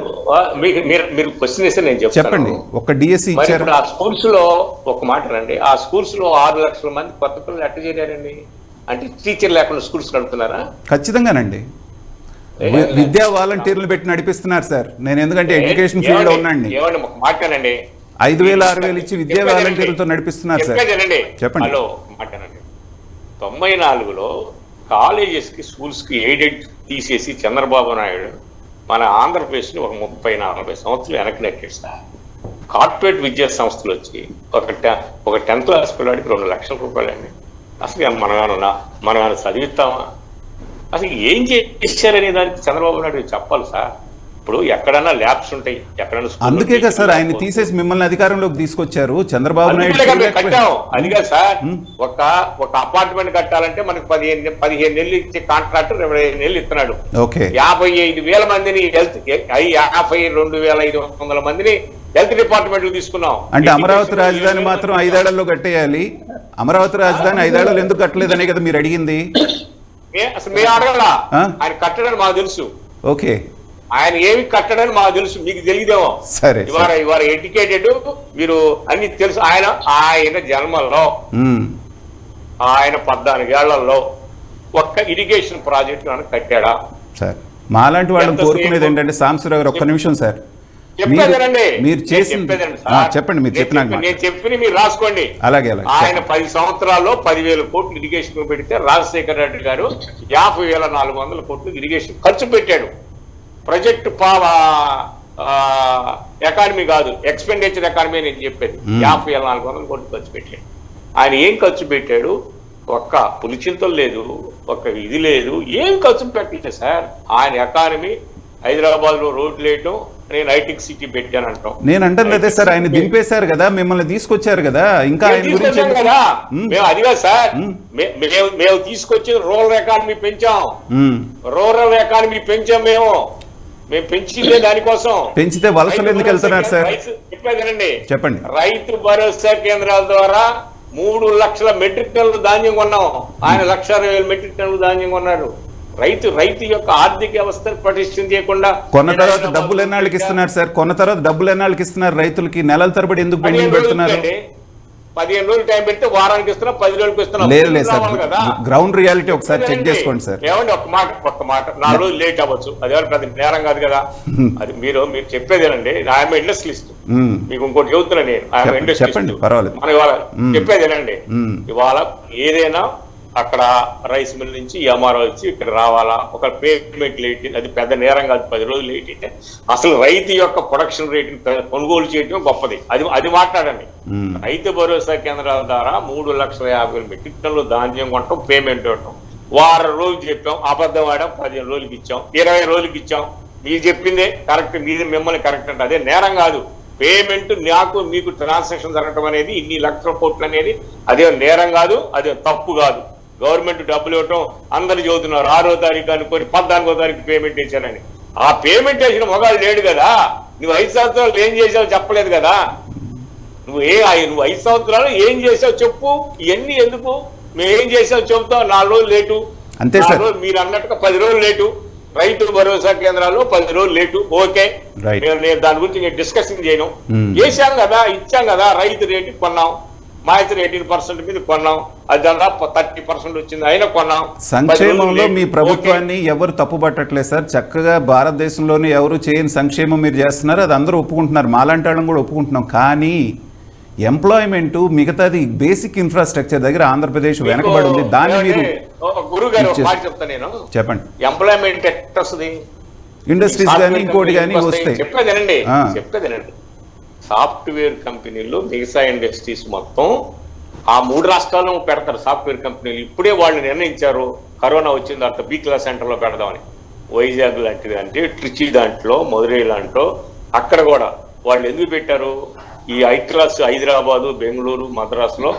మీరు క్వశ్చన్ వేస్తే నేను చెప్పండి. ఒక డిఎస్సి ఇచ్చారా? ఇప్పుడు ఆ స్కూల్స్ లో ఒక మాట రండి, ఆ స్కూల్స్ లో 6 లక్షల మంది కొత్త పిల్లలు ఎట్ట చేరారండి? అంటే టీచర్ లేకుండా స్కూల్స్ నడుపుతున్నారా? ఖచ్చితంగానండి. విద్యా వాలంటీర్లు పెట్టి నడిపిస్తున్నారు సార్. నేను ఎందుకంటే ఎడ్యుకేషన్ ఫీల్డ్ లో ఉన్నాండి. ఏమండి ఒక మాట్లాడండి, 5,000 6,000 ఇచ్చి విద్యా వాలంటీర్లతో నడిపిస్తున్నారు సార్. చెప్పండి. హలో మాట్లాడండి. 94లో కాలేజెస్ కి స్కూల్స్ కి ఎయిడెడ్ తీసేసి చంద్రబాబు నాయుడు మన ఆంధ్రప్రదేశ్ ని ఒక 30-40 సంవత్సరాలు వెనక్కి నెట్టాడు సార్. కార్పొరేట్ విద్యా సంస్థలు వచ్చి ఒక 10th క్లాస్ పిల్లాడికి 2 లక్షల రూపాయలు అండి. అసలు మనం చదివిస్తామా? అసలు ఏం చేశారనే దానికి చంద్రబాబు నాయుడు చెప్పాలి సార్. ఇప్పుడు ఎక్కడన్నా ల్యాబ్స్ ఉంటాయి, ఎక్కడన్నా. అందుకే కదా సార్ ఆయన తీసేసి మిమ్మల్ని అధికారంలోకి తీసుకొచ్చారు. చంద్రబాబు నాయుడు కట్టాం. అదిగా సార్, ఒక అపార్ట్మెంట్ కట్టాలంటే మనకు 15 నెలలు ఇచ్చే కాంట్రాక్టర్ 25 నెలలు ఇస్తున్నాడు. 55,000 మందిని 52,500 మందిని హెల్త్ డిపార్ట్మెంట్ తీసుకున్నాం. అంటే అమరావతి రాజధాని మాత్రం 5 ఏళ్లలో కట్టేయాలి. అమరావతి రాజధాని 5 ఏళ్లలో ఎందుకు కట్టలేదనే కదా మీరు అడిగింది. అసలు మేము అడగలా, ఆయన కట్టడని మాకు తెలుసు. ఓకే, ఆయన ఏమి కట్టడని మాకు తెలుసు, మీకు తెలియదేమో. సరే, ఇవాళ ఎడ్యుకేటెడ్, మీరు అన్ని తెలుసు. ఆయన జన్మల్లో ఆయన 14 ఏళ్లలో ఒక్క ఇరిగేషన్ ప్రాజెక్ట్ కట్టాడా సార్? మాలాంటి వాళ్ళని కోరుకునేది ఏంటంటే సాంబశివరావు గారు ఒక్క నిమిషం సార్, మీరు చేసింది చెప్పండి. మీరు చెప్పినాక నేను చెప్పి మీరు రాసుకోండి. అలాగే. ఆయన 10 సంవత్సరాల్లో 10,000 కోట్లు ఇరిగేషన్ పెడితే రాజశేఖర రెడ్డి గారు 50,400 కోట్లు ఇరిగేషన్ ఖర్చు పెట్టాడు. ప్రాజెక్ట్ ఎకానమీ కాదు, ఎక్స్పెండిచర్ ఎకానమీ నేను చెప్పేది. 50,400 కోట్లు ఖర్చు పెట్టాడు. ఆయన ఏం ఖర్చు పెట్టాడు? ఒక్క పులిచింతలు లేదు, ఒక్క ఇది లేదు, ఏం ఖర్చు పెట్టలేదు సార్. ఆయన ఎకానమీ హైదరాబాద్ లో రోడ్లు వేయటం, నేను హైటెక్ సిటీ పెట్టాను అంటాం. నేను అంటలేదే సార్, ఆయన దింపేశారు కదా, మిమ్మల్ని తీసుకొచ్చారు కదా. ఇంకా ఆయన గురించి కదా మేము అదిగా సార్, మేము తీసుకొచ్చి రూరల్ ఎకానమీ పెంచాం. రూరల్ ఎకానమీ పెంచాం. మేము పెంచిందే దానికోసం. పెంచితే వలసలు ఎందుకు వెళ్తున్నారు సార్? చెప్పేదేనండి, చెప్పండి. రైతు భరోసా కేంద్రాల ద్వారా 3 లక్షల మెట్రిక్ టన్నులు ధాన్యం కొన్నాం. ఆయన 1,60,000 మెట్రిక్ టన్నులు ధాన్యం కొన్నారు. రైతు యొక్క ఆర్థిక వ్యవస్థను పటిష్టం చేయకుండా కొన్న తర్వాత డబ్బులు ఎన్నాళ్ళకి ఇస్తున్నారు సార్? కొన్న తర్వాత డబ్బులు ఎన్నాళ్ళకి ఇస్తున్నారు రైతులకి? నెలల తరబడి ఎందుకు పెండింగ్ పెడుతున్నారు? 15 రోజులు టైం పెడితే వారానికి ఇస్తున్నా, 10 రోజులకు ఇస్తున్నా. లేదు సార్, గ్రౌండ్ రియాలిటీ ఒకసారి చెక్ చేసుకోండి సార్. ఏమండి ఒక్క మాట 4 రోజులు లేట్ అవ్వచ్చు, అది పెద్ద నేరం కాదు కదా. అది మీరు చెప్పేదేనండి. ఐఎమ్ ఇండస్ట్రియలిస్ట్, మీకు ఇంకోటి చెబుతున్నా నేను. I'm industrialist. పర్వాలేదు. మనం ఇవాళ చెప్పేదేనండి, ఇవాళ ఏదైనా అక్కడ రైస్ మిల్ నుంచి ఎంఆర్ఓ వచ్చి ఇక్కడ రావాలా, ఒక పేమెంట్ లేట్, అది పెద్ద నేరం కాదు. 10 రోజులు లేట్ అయితే అసలు రైతు యొక్క ప్రొడక్షన్ రేటుని కొనుగోలు చేయడం గొప్పది. అది మాట్లాడండి. రైతు భరోసా కేంద్రాల ద్వారా 3,50,000 మెట్రిక్ టన్నులు ధాన్యం కొనటం, పేమెంట్ ఇవ్వటం. వారం రోజులు చెప్పాం, అబద్ధం ఆడాం, 15 రోజులకి ఇచ్చాం, 20 రోజులకి ఇచ్చాం. మీరు చెప్పిందే కరెక్ట్, మీది మిమ్మల్ని కరెక్ట్ అంటే అదే నేరం కాదు. పేమెంట్ మీకు ట్రాన్సాక్షన్ జరగటం అనేది ఇన్ని లక్షల కోట్లు అనేది అదే నేరం కాదు, అదే తప్పు కాదు. గవర్నమెంట్ డబ్బులు ఇవ్వటం అందరు చదువుతున్నారు. 6వ తారీఖు అనుకొని 14వ తారీఖు పేమెంట్ వేశారని. ఆ పేమెంట్ వేసిన మొగాళ్ళు లేడు కదా. నువ్వు 5 సంవత్సరాలు ఏం చేసావు చెప్పలేదు కదా. నువ్వు 5 సంవత్సరాలు ఏం చేసావు చెప్పు. ఇవన్నీ ఎందుకు? మేము ఏం చేసావు చెబుతావు. 4 రోజులు లేటు, అంతే సార్. మీరు అన్నట్టుగా 10 రోజులు లేటు. రైతు భరోసా కేంద్రాల్లో 10 రోజులు లేటు. ఓకే, నేను దాని గురించి నేను డిస్కషన్ చేయను. చేశాం కదా, ఇచ్చాం కదా. రైతు రేటు కొన్నాం, మాయితే 18% మీద కొన్నాం. అది దాదాపు 30% వచ్చింది, అయినా కొన్నాం. సంక్షేమంలో మీ ప్రభుత్వాన్ని ఎవరు తప్పుపట్టట్లేదు సార్. చక్కగా భారతదేశంలోనే ఎవరు చేయని సంక్షేమం మీరు చేస్తున్నారు, అది అందరూ ఒప్పుకుంటున్నారు. మాలాంటి వాళ్ళని కూడా ఒప్పుకుంటున్నాం. కానీ ఎంప్లాయ్మెంట్, మిగతాది బేసిక్ ఇన్ఫ్రాస్ట్రక్చర్ దగ్గర ఆంధ్రప్రదేశ్ వెనకబడి ఉంది. దాన్ని మీరు గురుగారు చెప్తా నేను, చెప్పండి. ఎంప్లాయ్మెంట్ ఎట్లా వస్తుంది? ఇండస్ట్రీస్ కానీ ఇంకోటి కానీ వస్తాయి. చెప్పేదేనండి, సాఫ్ట్వేర్ కంపెనీలు, మిగతా ఇండస్ట్రీస్ మొత్తం ఆ 3 రాష్ట్రాల్లో పెడతారు సాఫ్ట్వేర్ కంపెనీలు. ఇప్పుడే వాళ్ళు నిర్ణయించారు కరోనా వచ్చిన తర్వాత బి క్లాస్ సెంటర్లో పెడదామని. వైజాగ్ లాంటిది అంటే ట్రిచి దాంట్లో, మధురై లాంట్లో అక్కడ కూడా వాళ్ళు ఎందుకు పెట్టారు? ఈ ఐ క్లాస్ హైదరాబాదు, బెంగళూరు, మద్రాసులో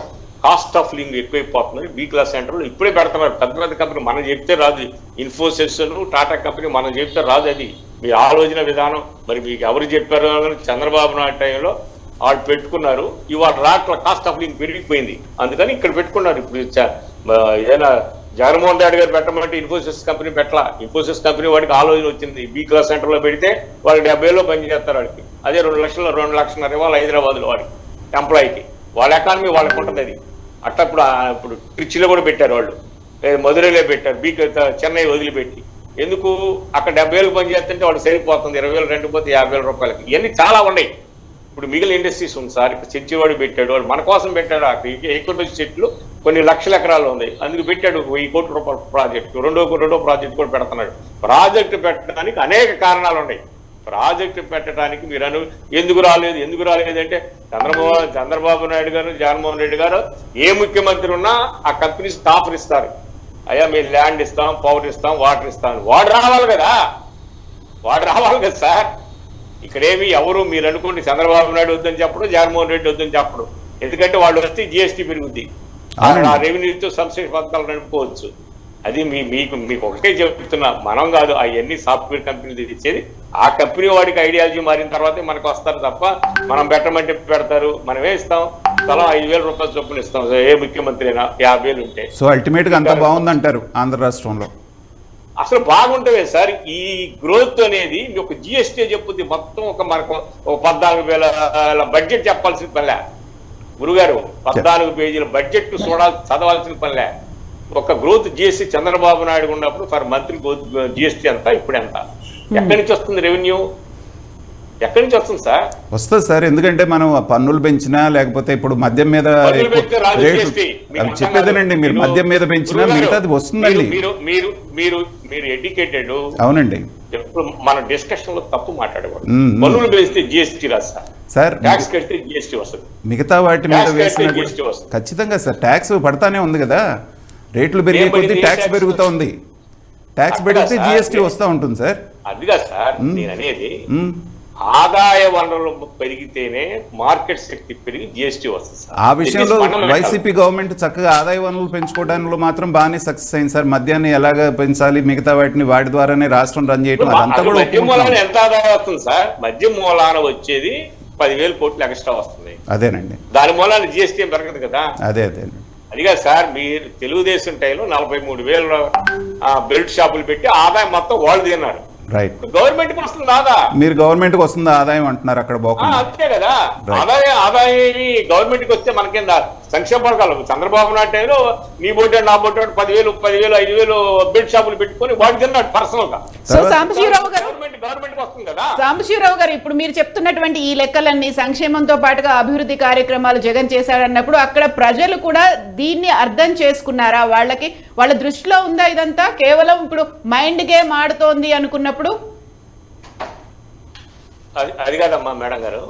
కాస్ట్ ఆఫ్ లివింగ్ ఎక్కువైపోతున్నారు. బి క్లాస్ సెంటర్లో ఇప్పుడే పెడుతున్నారు. పెద్ద పెద్ద కంపెనీ మనం చెప్తే రాదు. ఇన్ఫోసిస్, టాటా కంపెనీ మనం చెప్తే రాదు. అది మీ ఆలోచన విధానం. మరి మీకు ఎవరు చెప్పారు? చంద్రబాబు నాయుడు టైంలో వాళ్ళు పెట్టుకున్నారు. ఇవాళ రాట్ల కాస్ట్ ఆఫ్ లివింగ్ పెరిగిపోయింది, అందుకని ఇక్కడ పెట్టుకున్నారు. ఇప్పుడు ఏదైనా జగన్మోహన్ రెడ్డి గారు పెట్టమంటే ఇన్ఫోసిస్ కంపెనీ పెట్టలా. ఇన్ఫోసిస్ కంపెనీ వాడికి ఆలోచన వచ్చింది, బీ క్లాస్ సెంటర్లో పెడితే వాళ్ళు 70,000 పని చేస్తారు వాడికి. అదే 2,00,000 ఇవ్వాలి హైదరాబాద్లో వాడికి ఎంప్లాయీకి. వాళ్ళ ఎకానమీ వాళ్ళకి ఉంటుంది అది. అట్లా ఇప్పుడు ట్రిచిలో కూడా పెట్టారు వాళ్ళు, మధురైలో పెట్టారు, చెన్నై వదిలిపెట్టి. ఎందుకు అక్కడ 70,000 పని చేస్తుంటే వాళ్ళు సరిపోతుంది, 20,000 రెంట్ పోతే 50,000 రూపాయలకి. ఇవన్నీ చాలా ఉన్నాయి. ఇప్పుడు మిగిలిన ఇండస్ట్రీస్ ఉంది సార్. ఇప్పుడు చర్చివాడు పెట్టాడు, వాళ్ళు మన కోసం పెట్టాడు. అక్కడ ఎక్కువ చెట్లు కొన్ని లక్షల ఎకరాలు ఉన్నాయి, అందుకు పెట్టాడు 1,000 కోట్ల రూపాయల ప్రాజెక్టు. రెండో ప్రాజెక్టు కూడా పెడుతున్నాడు. ప్రాజెక్టు పెట్టడానికి అనేక కారణాలు ఉన్నాయి. ప్రాజెక్టు పెట్టడానికి మీరు ఎందుకు రాలేదు అంటే చంద్రబాబు నాయుడు గారు, జగన్మోహన్ రెడ్డి గారు ఏ ముఖ్యమంత్రి ఉన్నా ఆ కంపెనీస్ ఆఫర్ ఇస్తారు. అయ్యా మీరు ల్యాండ్ ఇస్తాం, పవర్ ఇస్తాం, వాటర్ ఇస్తాం. వాడు రావాలి కదా సార్. ఇక్కడేమి ఎవరు మీరు అనుకోండి చంద్రబాబు నాయుడు వద్దని చెప్పడం, జగన్మోహన్ రెడ్డి వద్దని చెప్పడం. ఎందుకంటే వాళ్ళు వస్తే జిఎస్టీ పెరుగుద్ది, ఆ రెవెన్యూతో సంక్షేమ పథకాలు నడుపుకోవచ్చు. అది మీకు ఒకటే చెప్తున్నా, మనం కాదు అవన్నీ సాఫ్ట్వేర్ కంపెనీలు తెచ్చేది. ఆ కంపెనీ వాడికి ఐడియాలజీ మారిన తర్వాతే మనకు వస్తారు తప్ప మనం పెట్టమంటే పెడతారు. మనమే ఇస్తాం, తలా 5,000 రూపాయల చొప్పున ఇస్తాం. ఏ ముఖ్యమంత్రి అయినా 50,000 ఉంటే. సో అల్టిమేట్ గా అంతా బాగుందంటారు ఆంధ్ర రాష్ట్రంలో. అసలు బాగుంటుంది సార్. ఈ గ్రోత్ అనేది ఒక జిఎస్టీ చెప్పుద్ది. మొత్తం మనకు 14,000 బడ్జెట్ చెప్పాల్సిన పనిలే గురుగారు. 14 పేజీల బడ్జెట్ చదవాల్సిన పనిలే. ఒక గ్రోత్ జిఎస్టీ చంద్రబాబు నాయుడు ఉన్నప్పుడు ఫర్ మంత్రి జిఎస్టీ ఎంత, ఇప్పుడు ఎంత, ఎక్కడి నుంచి వస్తుంది రెవెన్యూ, ఎక్కడి నుంచి వస్తుంది సార్? వస్తుంది సార్, ఎందుకంటే మనం పన్నులు పెంచినా లేకపోతే ఇప్పుడు మద్యం మీద చెప్పేదేనండి, మీరు మద్యం మీద పెంచినా మిగతాది వస్తుందండి. మీరు ఎడ్యుకేటెడ్. అవునండి, మన డిస్కషన్ లో తప్పు మాట్లాడకూడదు. పన్నులు పెంచితే జిఎస్టీ రాదు సార్, ట్యాక్స్ కడితే జిఎస్టీ వస్తుంది. మిగతా వాటి మీద వేసిన ఖచ్చితంగా సార్ ట్యాక్స్ పడతానే ఉంది కదా. రేట్లు పెరిగే కొద్దీ ట్యాక్స్ పెరుగుతూ ఉంది. ట్యాక్స్ పెరిగితే జిఎస్టీ వస్తూ ఉంటుంది సార్. అదిగా సార్ నేను అనేది. ఆదాయ వనరులు పెరిగితేనే మార్కెట్ శక్తి పెరిగి జిఎస్టీ వస్తుంది సార్. ఆ విషయంలో వైసీపీ గవర్నమెంట్ చక్కగా ఆదాయ వనరులు పెంచుకోవడంలో మాత్రం బాగానే సక్సెస్ అయింది సార్. మద్యాన్ని ఎలాగ పెంచాలి, మిగతా వాటి ద్వారానే రాష్ట్రం రన్ చేయడం, అదంతా కూడా. మద్యం మూలాన ఎంత ఆదాయం వస్తుంది సార్? మద్యం మూలాన వచ్చేది 10,000 కోట్లు ఎక్స్ట్రా వస్తుంది. అదేనండి, దాని మూలాన జిఎస్టీ పెరగదు కదా. అదేనండి. అదిగా సార్, మీరు తెలుగుదేశం టైంలో 43,000 బెల్ట్ షాపులు పెట్టి ఆదాయం మొత్తం వాళ్ళు తిన్నారు. రైట్, గవర్నమెంట్ కి వస్తుంది ఆదా. మీరు గవర్నమెంట్ కి వస్తుంది ఆదాయం అంటున్నారు అక్కడ పోకుండా. అంతే కదా, ఆదాయం గవర్నమెంట్ కి వస్తే మనకేం సంక్షేమ పథకాలు. చంద్రబాబు నాయుడు నీ బోటే నా బోటే 10,000 5,000 బెల్ట్ షాపులు పెట్టుకొని వాడు తిన్నాడు పర్సనల్ గా. సో సాంబశివరావు గారు, గవర్నమెంట్ వస్తుంది కదా. సాంబశివరావు గారు, ఇప్పుడు మీరు చెప్తున్నటువంటి ఈ లెక్కలన్నీ సంక్షేమంతో పాటుగా అభివృద్ధి కార్యక్రమాలు జగన్ చేశాడన్నప్పుడు అక్కడ ప్రజలు కూడా దీన్ని అర్థం చేసుకున్నారా? వాళ్ళ దృష్టిలో ఉందా ఇదంతా కేవలం ఇప్పుడు మైండ్ గేమ్ ఆడుతోంది అనుకున్నప్పుడు? అది కాదమ్మా మేడం గారు,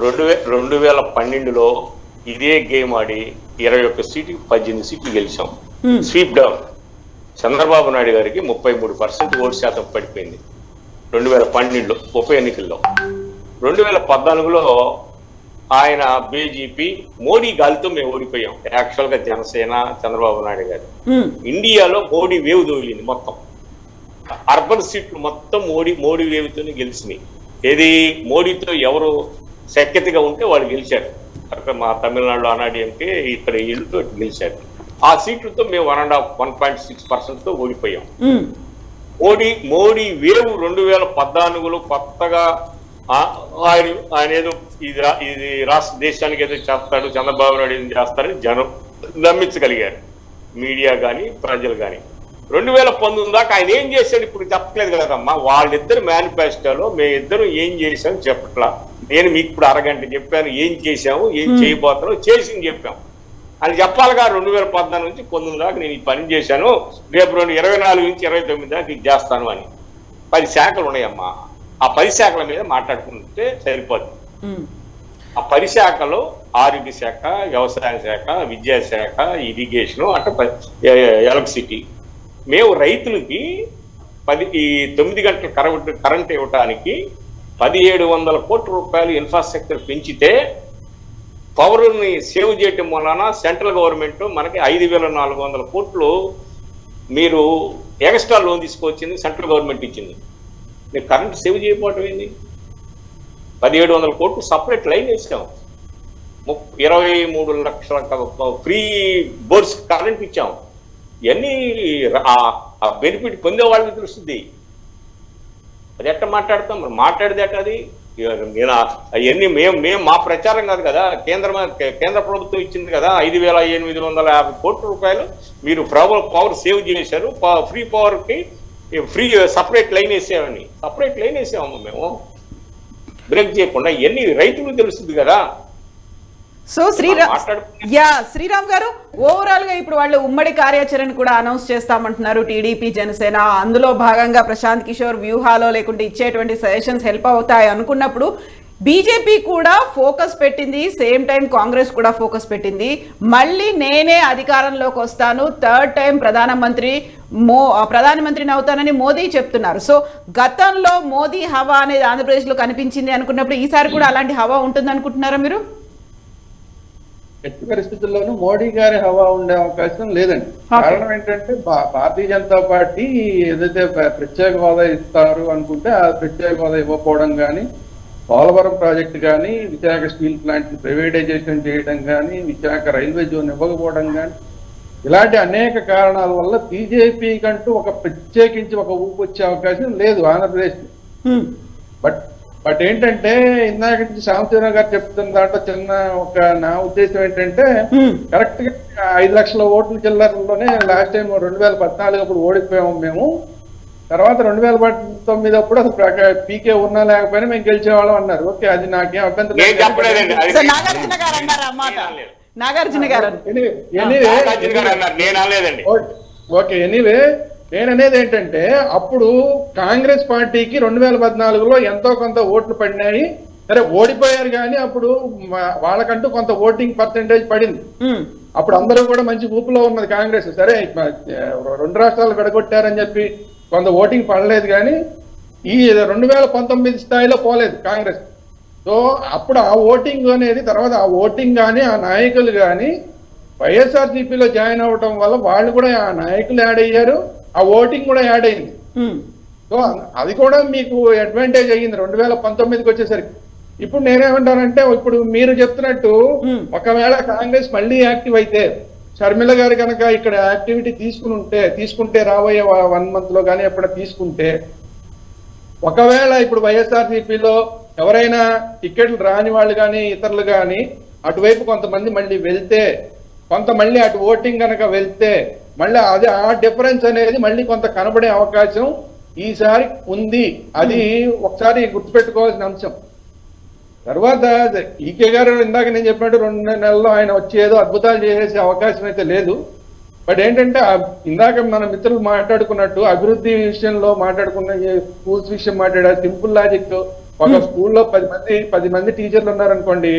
2012లో ఇదే గేమ్ ఆడి 21 సీట్లు 18 సీట్లు గెలిచాం. Sweep down. చంద్రబాబు నాయుడు గారికి 33% ఓటు శాతం పడిపోయింది 2012లో ఉప ఎన్నికల్లో. 2014లో ఆయన బీజేపీ మోడీ గాలితో మేము ఓడిపోయాం. యాక్చువల్ గా జనసేన చంద్రబాబు నాయుడు గారు. ఇండియాలో మోడీ వేవ్ దోలింది మొత్తం. అర్బన్ సీట్లు మొత్తం మోడీ వేవ్తోనే గెలిచినాయి. ఏది మోడీతో ఎవరు సఖ్యతగా ఉంటే వాళ్ళు గెలిచారు. అక్కడ మా తమిళనాడులో అన్నాడీఎంకే, ఇక్కడ ఇళ్ళతో గెలిచారు. ఆ సీట్లతో మేము 1.6%తో ఓడిపోయాం. మోడీ వేవ్ 2014లో కొత్తగా ఆయన ఏదో ఇది రాష్ట్ర దేశానికి ఏదో చేస్తాడు, చంద్రబాబు నాయుడు ఏదో చేస్తారని జనం నమ్మించగలిగారు, మీడియా కానీ ప్రజలు కానీ. 2019 దాకా ఆయన ఏం చేశాడు ఇప్పుడు చెప్పలేదు కదమ్మా. వాళ్ళిద్దరు మేనిఫెస్టోలో మేమిద్దరు ఏం చేశాము చెప్పట్లా. నేను మీకు ఇప్పుడు అరగంట చెప్పాను ఏం చేశాము, ఏం చేయబోతున్నాం, చేసింది చెప్పాము అని చెప్పాలిగా. 2014 నుంచి 19 దాకా నేను ఈ పని చేశాను, రేపు 24 నుంచి 29 దాకా ఇది చేస్తాను అని 10 శాఖలు ఉన్నాయమ్మా. ఆ 10 శాఖల మీద మాట్లాడుకుంటే సరిపోతుంది. ఆ 10 శాఖలో ఆరోగ్య శాఖ, వ్యవసాయ శాఖ, విద్యాశాఖ, ఇరిగేషను, అంటే ఎలక్ట్రిసిటీ. మేము రైతులకి 9 గంటల కరెంట్ ఇవ్వటానికి 1,700 కోట్ల రూపాయలు ఇన్ఫ్రాస్ట్రక్చర్ పెంచితే పవర్ని సేవ్ చేయటం వలన సెంట్రల్ గవర్నమెంట్ మనకి 5,400 కోట్లు మీరు ఎక్స్ట్రా లోన్ తీసుకొచ్చింది, సెంట్రల్ గవర్నమెంట్ ఇచ్చింది. మీరు కరెంట్ సేవ్ చేయకపోవటం ఏంది? 1,700 కోట్లు సపరేట్ లైన్ వేసాము. 23 లక్షల ఫ్రీ బోర్డ్స్ కరెంట్ ఇచ్చాము. ఇవన్నీ ఆ బెనిఫిట్ పొందే వాళ్ళకి తెలుస్తుంది. అది ఎట్లా మాట్లాడతాం, మరి మాట్లాడితే ఎట్లా అది? నేను అవన్నీ మేము మా ప్రచారం కాదు కదా, కేంద్ర ప్రభుత్వం ఇచ్చింది కదా 5,850 కోట్ల రూపాయలు. మీరు పవర్ సేవ్ చేశారు, ఫ్రీ పవర్కి ఫ్రీ సపరేట్ లైన్ వేసామమ్మ మేము, బ్రేక్ చేయకుండా. ఇవన్నీ రైతులకు తెలుస్తుంది కదా. సో శ్రీరామ్ గారు, ఓవరాల్ గా ఇప్పుడు వాళ్ళు ఉమ్మడి కార్యాచరణ కూడా అనౌన్స్ చేస్తామంటున్నారు టీడీపీ జనసేన. అందులో భాగంగా ప్రశాంత్ కిషోర్ వ్యూహాలో లేకుంటే ఇచ్చేటువంటి సజెషన్స్ హెల్ప్ అవుతాయి అనుకున్నప్పుడు బీజేపీ కూడా ఫోకస్ పెట్టింది, సేమ్ టైం కాంగ్రెస్ కూడా ఫోకస్ పెట్టింది. మళ్ళీ నేనే అధికారంలోకి వస్తాను, థర్డ్ టైం ప్రధానమంత్రిని అవుతానని మోదీ చెప్తున్నారు. సో గతంలో మోదీ హవా అనేది ఆంధ్రప్రదేశ్లో కనిపించింది అనుకున్నప్పుడు ఈసారి కూడా అలాంటి హవా ఉంటుంది అనుకుంటున్నారా మీరు? ఎట్టి పరిస్థితుల్లోనూ మోడీ గారి హవా ఉండే అవకాశం లేదండి. కారణం ఏంటంటే భారతీయ జనతా పార్టీ ఏదైతే ప్రత్యేక హోదా ఇస్తారు అనుకుంటే ఆ ప్రత్యేక హోదా ఇవ్వకపోవడం కానీ, పోలవరం ప్రాజెక్టు కానీ, విశాఖ స్టీల్ ప్లాంట్ ప్రైవేటైజేషన్ చేయడం కానీ, విశాఖ రైల్వే జోన్ ఇవ్వకపోవడం కానీ, ఇలాంటి అనేక కారణాల వల్ల బీజేపీ కంటూ ఒక ప్రత్యేకించి ఒక ఊపు వచ్చే అవకాశం లేదు ఆంధ్రప్రదేశ్. బట్ ఏంటంటే ఇందాక నుంచి సాంబశివరావు గారు చెప్తున్న దాంట్లో చిన్న నా ఉద్దేశం ఏంటంటే, కరెక్ట్ గా 5 లక్షల ఓట్ల చిల్లరలోనే లాస్ట్ టైం 2014 అప్పుడు ఓడిపోయాము మేము. తర్వాత 2019 అప్పుడు అసలు పీకే ఉన్నా లేకపోయినా మేము గెలిచేవాళ్ళం అన్నారు. ఓకే, అది నాకేం అభ్యంతరం. నాగార్జున గారు ఓకే, ఎనీవే నేననేది ఏంటంటే, అప్పుడు కాంగ్రెస్ పార్టీకి 2014లో ఎంతో కొంత ఓట్లు పడినాయి. సరే ఓడిపోయారు కానీ అప్పుడు వాళ్ళకంటూ కొంత ఓటింగ్ పర్సెంటేజ్ పడింది. అప్పుడు అందరూ కూడా మంచి ఊపులో ఉన్నది కాంగ్రెస్. సరే 2 రాష్ట్రాలు విడగొట్టారని చెప్పి కొంత ఓటింగ్ పడలేదు కానీ ఈ 2019 స్థాయిలో పోలేదు కాంగ్రెస్. సో అప్పుడు ఆ ఓటింగ్ అనేది, తర్వాత ఆ ఓటింగ్ కానీ ఆ నాయకులు కానీ వైఎస్ఆర్సీపీలో జాయిన్ అవ్వటం వల్ల వాళ్ళు కూడా ఆ నాయకులు యాడ్ అయ్యారు, ఆ ఓటింగ్ కూడా యాడ్ అయింది. సో అది కూడా మీకు అడ్వాంటేజ్ అయ్యింది 2019కి వచ్చేసరికి. ఇప్పుడు నేనేమంటానంటే, ఇప్పుడు మీరు చెప్తున్నట్టు ఒకవేళ కాంగ్రెస్ మళ్ళీ యాక్టివ్ అయితే, షర్మిల గారు కనుక ఇక్కడ యాక్టివిటీ తీసుకుంటే రాబోయే 1 month లో కానీ ఎప్పుడైనా తీసుకుంటే, ఒకవేళ ఇప్పుడు వైఎస్ఆర్సీపీలో ఎవరైనా టికెట్లు రాని వాళ్ళు కానీ ఇతరులు కానీ అటువైపు కొంతమంది మళ్ళీ వెళ్తే, కొంత మళ్ళీ అటు ఓటింగ్ కనుక వెళ్తే, మళ్ళీ అది ఆ డిఫరెన్స్ అనేది మళ్ళీ కొంత కనబడే అవకాశం ఈసారి ఉంది. అది ఒకసారి గుర్తుపెట్టుకోవాల్సిన అంశం. తర్వాత ఈకే గారు ఇందాక నేను చెప్పినట్టు 2 నెలల్లో ఆయన వచ్చి ఏదో అద్భుతాలు చేసే అవకాశం అయితే లేదు. బట్ ఏంటంటే ఇందాక మన మిత్రులు మాట్లాడుకున్నట్టు అభివృద్ధి విషయంలో మాట్లాడుకున్న, స్కూల్స్ విషయం మాట్లాడారు. సింపుల్ లాజిక్, ఒక స్కూల్లో 10 మంది టీచర్లు ఉన్నారనుకోండి,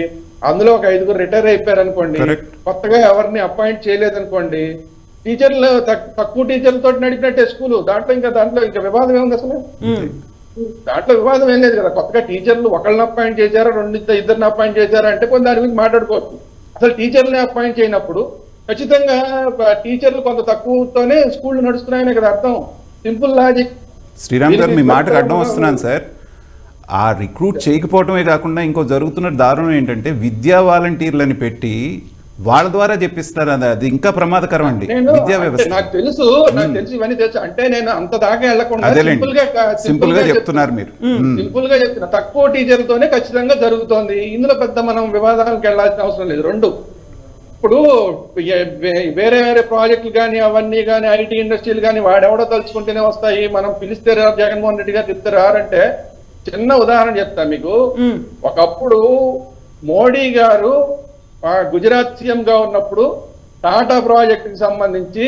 అందులో ఒక 5గురు రిటైర్ అయిపోయారు అనుకోండి, కొత్తగా ఎవరిని అపాయింట్ చేయలేదనుకోండి, టీచర్లు తక్కువ టీచర్లతో నడిపినట్టే స్కూలు. దాంట్లో ఇంకా వివాదం ఏముంది అసలు? దాంట్లో వివాదం ఏం లేదు కదా. కొత్తగా టీచర్లు ఒకళ్ళని అపాయింట్ చేశారా, 2-2 అపాయింట్ చేశారా అంటే కొంత దాని గురించి మాట్లాడుకోవచ్చు. అసలు టీచర్లని అపాయింట్ చేయనప్పుడు ఖచ్చితంగా టీచర్లు కొంత తక్కువతోనే స్కూళ్ళు నడుస్తున్నాయనే కదా అర్థం. Simple logic. శ్రీరామ్ గారు, మీ మాటకు అడ్డం వస్తున్నాను సార్. ఆ రిక్రూట్ చేయకపోవటమే కాకుండా ఇంకో జరుగుతున్న దారుణం ఏంటంటే, విద్యా వాలంటీర్లని పెట్టి వాళ్ళ ద్వారా చెప్పిస్తారు. అది ఇంకా ప్రమాదకరం అండి విద్యా వ్యవస్థ. నాకు తెలుసు ఇవన్నీ తెలుసు. అంటే నేను అంత దాకా వెళ్లకుండా సింపుల్ గా చెప్తున్నారు మీరు. సింపుల్ గా చెప్తున్నా, తక్కువ టీచర్లతోనే ఖచ్చితంగా జరుగుతోంది. ఇందులో పెద్ద మనం వివాదాలకు వెళ్లాల్సిన అవసరం లేదు. 2, ఇప్పుడు వేరే ప్రాజెక్టులు కానీ అవన్నీ కానీ ఐటీ ఇండస్ట్రీలు కానీ వాడెవడో తలుచుకుంటేనే వస్తాయి. మనం పిలిస్తే జగన్మోహన్ రెడ్డి గారు చెప్తే రారంటే, చిన్న ఉదాహరణ చెప్తా మీకు. ఒకప్పుడు మోడీ గారు గుజరాత్ సీఎం గా ఉన్నప్పుడు టాటా ప్రాజెక్ట్ కి సంబంధించి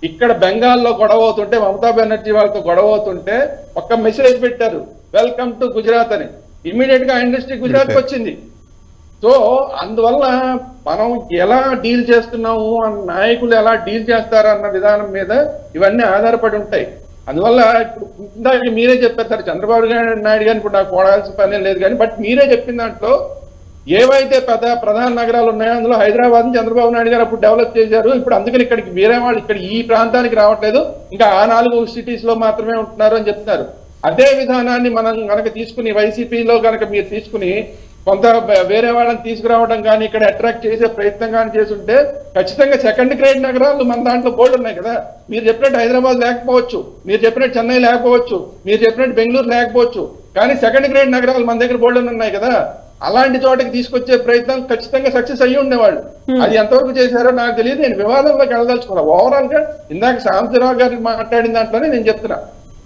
ఇక్కడ బెంగాల్లో గొడవ అవుతుంటే, మమతా బెనర్జీ వాళ్ళతో గొడవ అవుతుంటే ఒక్క మెసేజ్ పెట్టారు, వెల్కమ్ టు గుజరాత్ అని. ఇమీడియట్ గా ఇండస్ట్రీ గుజరాత్ కి వచ్చింది. సో అందువల్ల మనం ఎలా డీల్ చేస్తున్నాము, నాయకులు ఎలా డీల్ చేస్తారు అన్న విధానం మీద ఇవన్నీ ఆధారపడి ఉంటాయి. అందువల్ల ఇప్పుడు ఇందాక మీరే చెప్పారు, చంద్రబాబు నాయుడు గారిని ఇప్పుడు నాకు పోడాల్సిన పని లేదు కానీ, బట్ మీరే చెప్పిన దాంట్లో ఏవైతే ప్రధాన నగరాలు ఉన్నాయో అందులో హైదరాబాద్ చంద్రబాబు నాయుడు గారు అప్పుడు డెవలప్ చేశారు. ఇప్పుడు అందుకని ఇక్కడికి వేరే వాళ్ళు ఇక్కడ ఈ ప్రాంతానికి రావట్లేదు, ఇంకా ఆ 4 సిటీస్ లో మాత్రమే ఉంటున్నారు అని చెప్తున్నారు. అదే విధానాన్ని మనం కనుక తీసుకుని వైసీపీలో కనుక మీరు తీసుకుని కొంత వేరే వాళ్ళని తీసుకురావడం కానీ ఇక్కడ అట్రాక్ట్ చేసే ప్రయత్నం కానీ చేస్తుంటే ఖచ్చితంగా సెకండ్ గ్రేడ్ నగరాలు మన దాంట్లో బోర్డు ఉన్నాయి కదా. మీరు చెప్పినట్టు హైదరాబాద్ లేకపోవచ్చు, మీరు చెప్పినట్టు చెన్నై లేకపోవచ్చు, మీరు చెప్పినట్టు బెంగళూరు లేకపోవచ్చు, కానీ సెకండ్ గ్రేడ్ నగరాలు మన దగ్గర బోర్డు ఉన్నాయి కదా. అలాంటి చోటకి తీసుకొచ్చే ప్రయత్నం ఖచ్చితంగా సక్సెస్ అయ్యి ఉండేవాళ్ళు. అది ఎంతవరకు చేశారో నాకు తెలియదు. నేను వివాదంలోకి వెళ్ళదలుచుకున్నాను. ఓవరాల్ గా ఇందాక సాంబశివరావు గారు మాట్లాడిన దాంట్లోనే నేను చెప్తున్నా,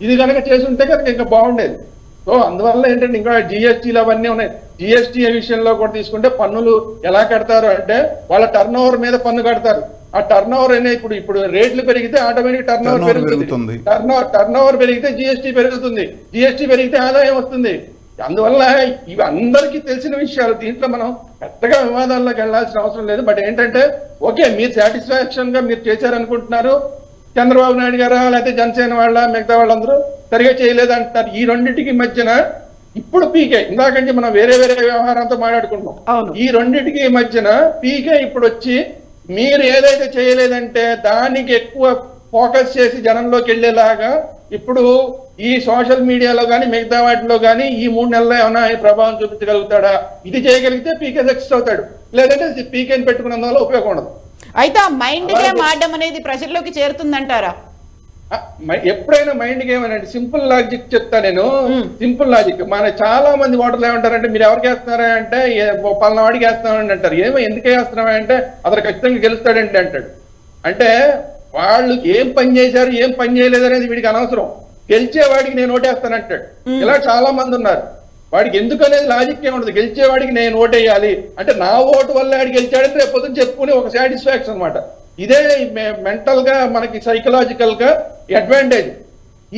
ఇది కనుక చేసి ఉంటే కనుక ఇంకా బాగుండేది. సో అందువల్ల ఏంటంటే ఇంకా జిఎస్టీలు అవన్నీ ఉన్నాయి. జిఎస్టీ విషయంలో కూడా తీసుకుంటే పన్నులు ఎలా కడతారు అంటే వాళ్ళ టర్న్ ఓవర్ మీద పన్ను కడతారు. ఆ టర్న్ ఓవర్ అనే ఇప్పుడు రేట్లు పెరిగితే ఆటోమేటిక్ టర్న్ ఓవర్ పెరుగుతుంది. టర్న్ ఓవర్ పెరిగితే జిఎస్టీ పెరుగుతుంది, జిఎస్టీ పెరిగితే ఆదాయం వస్తుంది. అందువల్ల ఇవి అందరికీ తెలిసిన విషయాలు. దీంట్లో మనం పెద్దగా వివాదాల్లోకి వెళ్లాల్సిన అవసరం లేదు. బట్ ఏంటంటే ఓకే, మీరు సాటిస్ఫాక్షన్ గా మీరు చేశారనుకుంటున్నారు. చంద్రబాబు నాయుడు గారా లేకపోతే జనసేన వాళ్ళ మిగతా వాళ్ళందరూ సరిగా చేయలేదు అంటారు. ఈ రెండింటికి మధ్యన ఇప్పుడు పీకే, ఇందాకంటే మనం వేరే వేరే వ్యవహారంతో మాట్లాడుకుంటున్నాం. ఈ రెండింటికి మధ్యన పీకే ఇప్పుడు వచ్చి మీరు ఏదైతే చేయలేదంటే దానికి ఎక్కువ ఫోకస్ చేసి జనంలోకి వెళ్ళేలాగా ఇప్పుడు ఈ సోషల్ మీడియాలో కానీ మిగతా వాటిలో కానీ ఈ 3 నెలల్లో ఏమైనా ప్రభావం చూపించగలుగుతాడా? ఇది చేయగలిగితే పీకే సక్సెస్ అవుతాడు, లేదంటే పీకేని పెట్టుకున్నందు వల్ల ఉపయోగం ఉండదు. అయితే ఆ మైండ్ గేమ్ ఆడడం అనేది ప్రజల్లోకి చేరుతుందంటారా? ఎప్పుడైనా మైండ్ గేమ్ అని సింపుల్ లాజిక్ చెప్తా నేను. సింపుల్ లాజిక్, మన చాలా మంది ఓటర్లు ఏమంటారంటే మీరు ఎవరికి వేస్తున్నారా అంటే పలానా వాడికి వేస్తున్నామని అంటారు. ఎందుకు వేస్తున్నావా అంటే అతను ఖచ్చితంగా గెలుస్తాడండి అంటాడు. అంటే వాళ్ళు ఏం పని చేశారు ఏం పని చేయలేదు అనేది వీడికి అనవసరం. గెలిచేవాడికి నేను ఓటేస్తానంటాడు. ఇలా చాలా మంది ఉన్నారు. వాడికి ఎందుకు అనేది లాజిక్ ఏముండదు. గెలిచేవాడికి నేను ఓటేయాలి అంటే నా ఓటు వల్ల వాడికి గెలిచాడంటే రేపు పొద్దున చెప్పుకునే ఒక సాటిస్ఫాక్షన్ అనమాట. ఇదే మెంటల్ గా మనకి సైకలాజికల్ గా అడ్వాంటేజ్.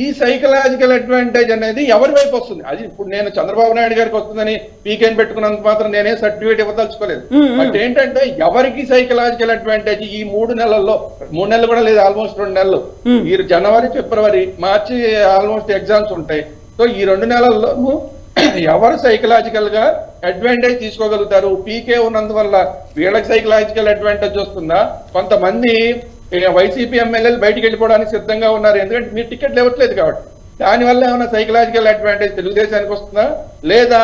ఈ సైకలాజికల్ అడ్వాంటేజ్ అనేది ఎవరి వైపు వస్తుంది? అది ఇప్పుడు నేను చంద్రబాబు నాయుడు గారికి వస్తుందని పీకేని పెట్టుకున్నంత మాత్రం నేనే సర్టిఫికేట్ ఇవ్వదలుచుకోలేదు. బట్ ఏంటంటే ఎవరికి సైకలాజికల్ అడ్వాంటేజ్ ఈ 3 నెలల్లో, 3 నెలలు కూడా లేదు, ఆల్మోస్ట్ 2 నెలలు, ఈ జనవరి ఫిబ్రవరి మార్చి ఆల్మోస్ట్ ఎగ్జామ్స్ ఉంటాయి. సో ఈ 2 నెలల్లో ఎవరు సైకలాజికల్ గా అడ్వాంటేజ్ తీసుకోగలుగుతారు? పీకే ఉన్నందువల్ల వీళ్ళకి సైకలాజికల్ అడ్వాంటేజ్ వస్తుందా? కొంతమంది వైసీపీ ఎమ్మెల్యేలు బయటికి వెళ్ళిపోవడానికి సిద్ధంగా ఉన్నారు, ఎందుకంటే మీరు టికెట్లు ఇవ్వట్లేదు కాబట్టి. దానివల్ల ఏమైనా సైకలాజికల్ అడ్వాంటేజ్ తెలుగుదేశానికి వస్తుందా? లేదా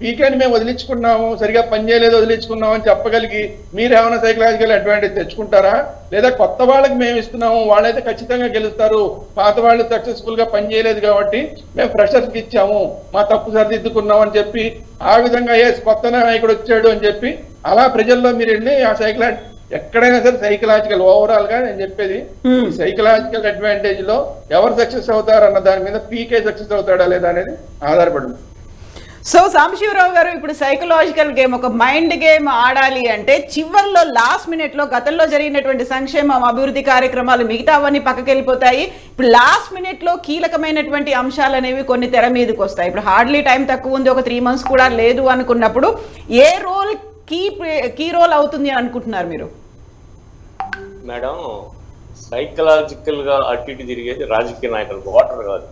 పీకేని మేము వదిలించుకున్నాము, సరిగా పనిచేయలేదు వదిలించుకున్నాము అని చెప్పగలిగి మీరు ఏమైనా సైకలాజికల్ అడ్వాంటేజ్ తెచ్చుకుంటారా? లేదా కొత్త వాళ్ళకి మేము ఇస్తున్నాము, వాళ్ళైతే ఖచ్చితంగా గెలుస్తారు, పాత వాళ్ళు సక్సెస్ఫుల్ గా పనిచేయలేదు కాబట్టి మేము ఫ్రెషర్స్కి ఇచ్చాము, మా తప్పు సరిదిద్దుకున్నాం అని చెప్పి ఆ విధంగా కొత్త నాయకుడు వచ్చాడు అని చెప్పి అలా ప్రజల్లో మీరు వెళ్ళి ఆ ఎక్కడైనా సరే సైకలాజికల్ ఓవరాల్ గా నేను చెప్పేది సైకలాజికల్ అడ్వాంటేజ్ లో ఎవరు సక్సెస్ అవుతారన్న దాని మీద పీకే సక్సెస్ అవుతాడా లేదా అనేది ఆధారపడి ఉంది. సో సాంబశివరావు గారు, ఇప్పుడు సైకలాజికల్ గేమ్, ఒక మైండ్ గేమ్ ఆడాలి అంటే చివర్లో లాస్ట్ మినిట్ లో గతంలో జరిగినటువంటి సంక్షేమం అభివృద్ధి కార్యక్రమాలు మిగతావన్నీ పక్కకి వెళ్ళిపోతాయి. ఇప్పుడు లాస్ట్ మినిట్ లో కీలకమైనటువంటి అంశాలు అనేవి కొన్ని తెర మీదకి వస్తాయి. ఇప్పుడు హార్డ్లీ టైం తక్కువ ఉంది, ఒక 3 months కూడా లేదు అనుకున్నప్పుడు ఏ రోల్ కీ రోల్ అవుతుంది అని అనుకుంటున్నారు మీరు? మేడం, సైకలాజికల్ గా అటు ఇటు తిరిగేది రాజకీయ నాయకులు, ఓటర్ కాదు.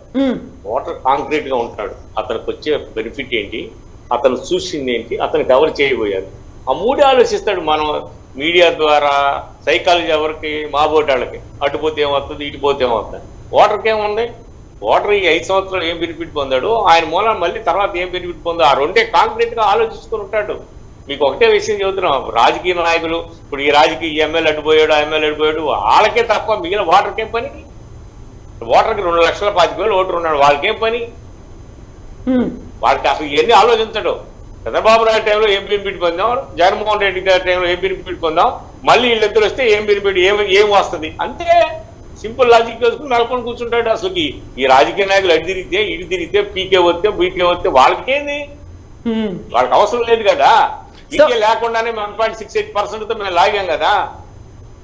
ఓటర్ కాంక్రీట్ గా ఉంటాడు. అతనికి వచ్చే బెనిఫిట్ ఏంటి, అతను చూసింది ఏంటి, అతనికి ఎవరు చేయబోయారు, ఆ 3 ఆలోచిస్తాడు. మనం మీడియా ద్వారా సైకాలజీ ఎవరికి, మా బోటాళ్ళకి, అటుపోతే ఏమవుతుంది ఇటుపోతే ఏమవుతుంది. ఓటర్కి ఏముంది? ఓటర్ ఈ 5 సంవత్సరాలు ఏం బెనిఫిట్ పొందాడు, ఆయన మూలాన్ని మళ్ళీ తర్వాత ఏం బెనిఫిట్ పొందాడు, ఆ రెండే కాంక్రీట్ గా ఆలోచించుకుని ఉంటాడు. మీకు ఒకటే విషయం చెబుతున్నాం, రాజకీయ నాయకులు ఇప్పుడు ఈ రాజకీయ ఎమ్మెల్యే అడ్డుపోయాడు, ఆ ఎమ్మెల్యే అడ్డుపోయాడు, వాళ్ళకే తప్ప మిగిలిన ఓటర్కేం పని? ఓటర్కి 2,25,000 ఓటర్ ఉన్నాడు, వాళ్ళకేం పని? వాళ్ళకి అసలు ఇవన్నీ ఆలోచించడు. చంద్రబాబు నాయుడు టైంలో ఏం బెనిఫిట్ పొందాం, జగన్మోహన్ రెడ్డి గారి టైంలో ఏం బెనిఫిట్ పొందాం, మళ్ళీ వీళ్ళిద్దరు వస్తే ఏం బెనిఫిట్, ఏం వస్తుంది, అంతే. సింపుల్ లాజిక్ వేసుకుని నెలకొని కూర్చుంటాడు. అసలు ఈ రాజకీయ నాయకులు అటు తిరిగితే ఇటు తిరిగితే పీకే వస్తే బీకే వస్తే వాళ్ళకేంది? వాళ్ళకి అవసరం లేదు కదా. పీకే లేకుండానే 1.68% మేము లాగాం కదా.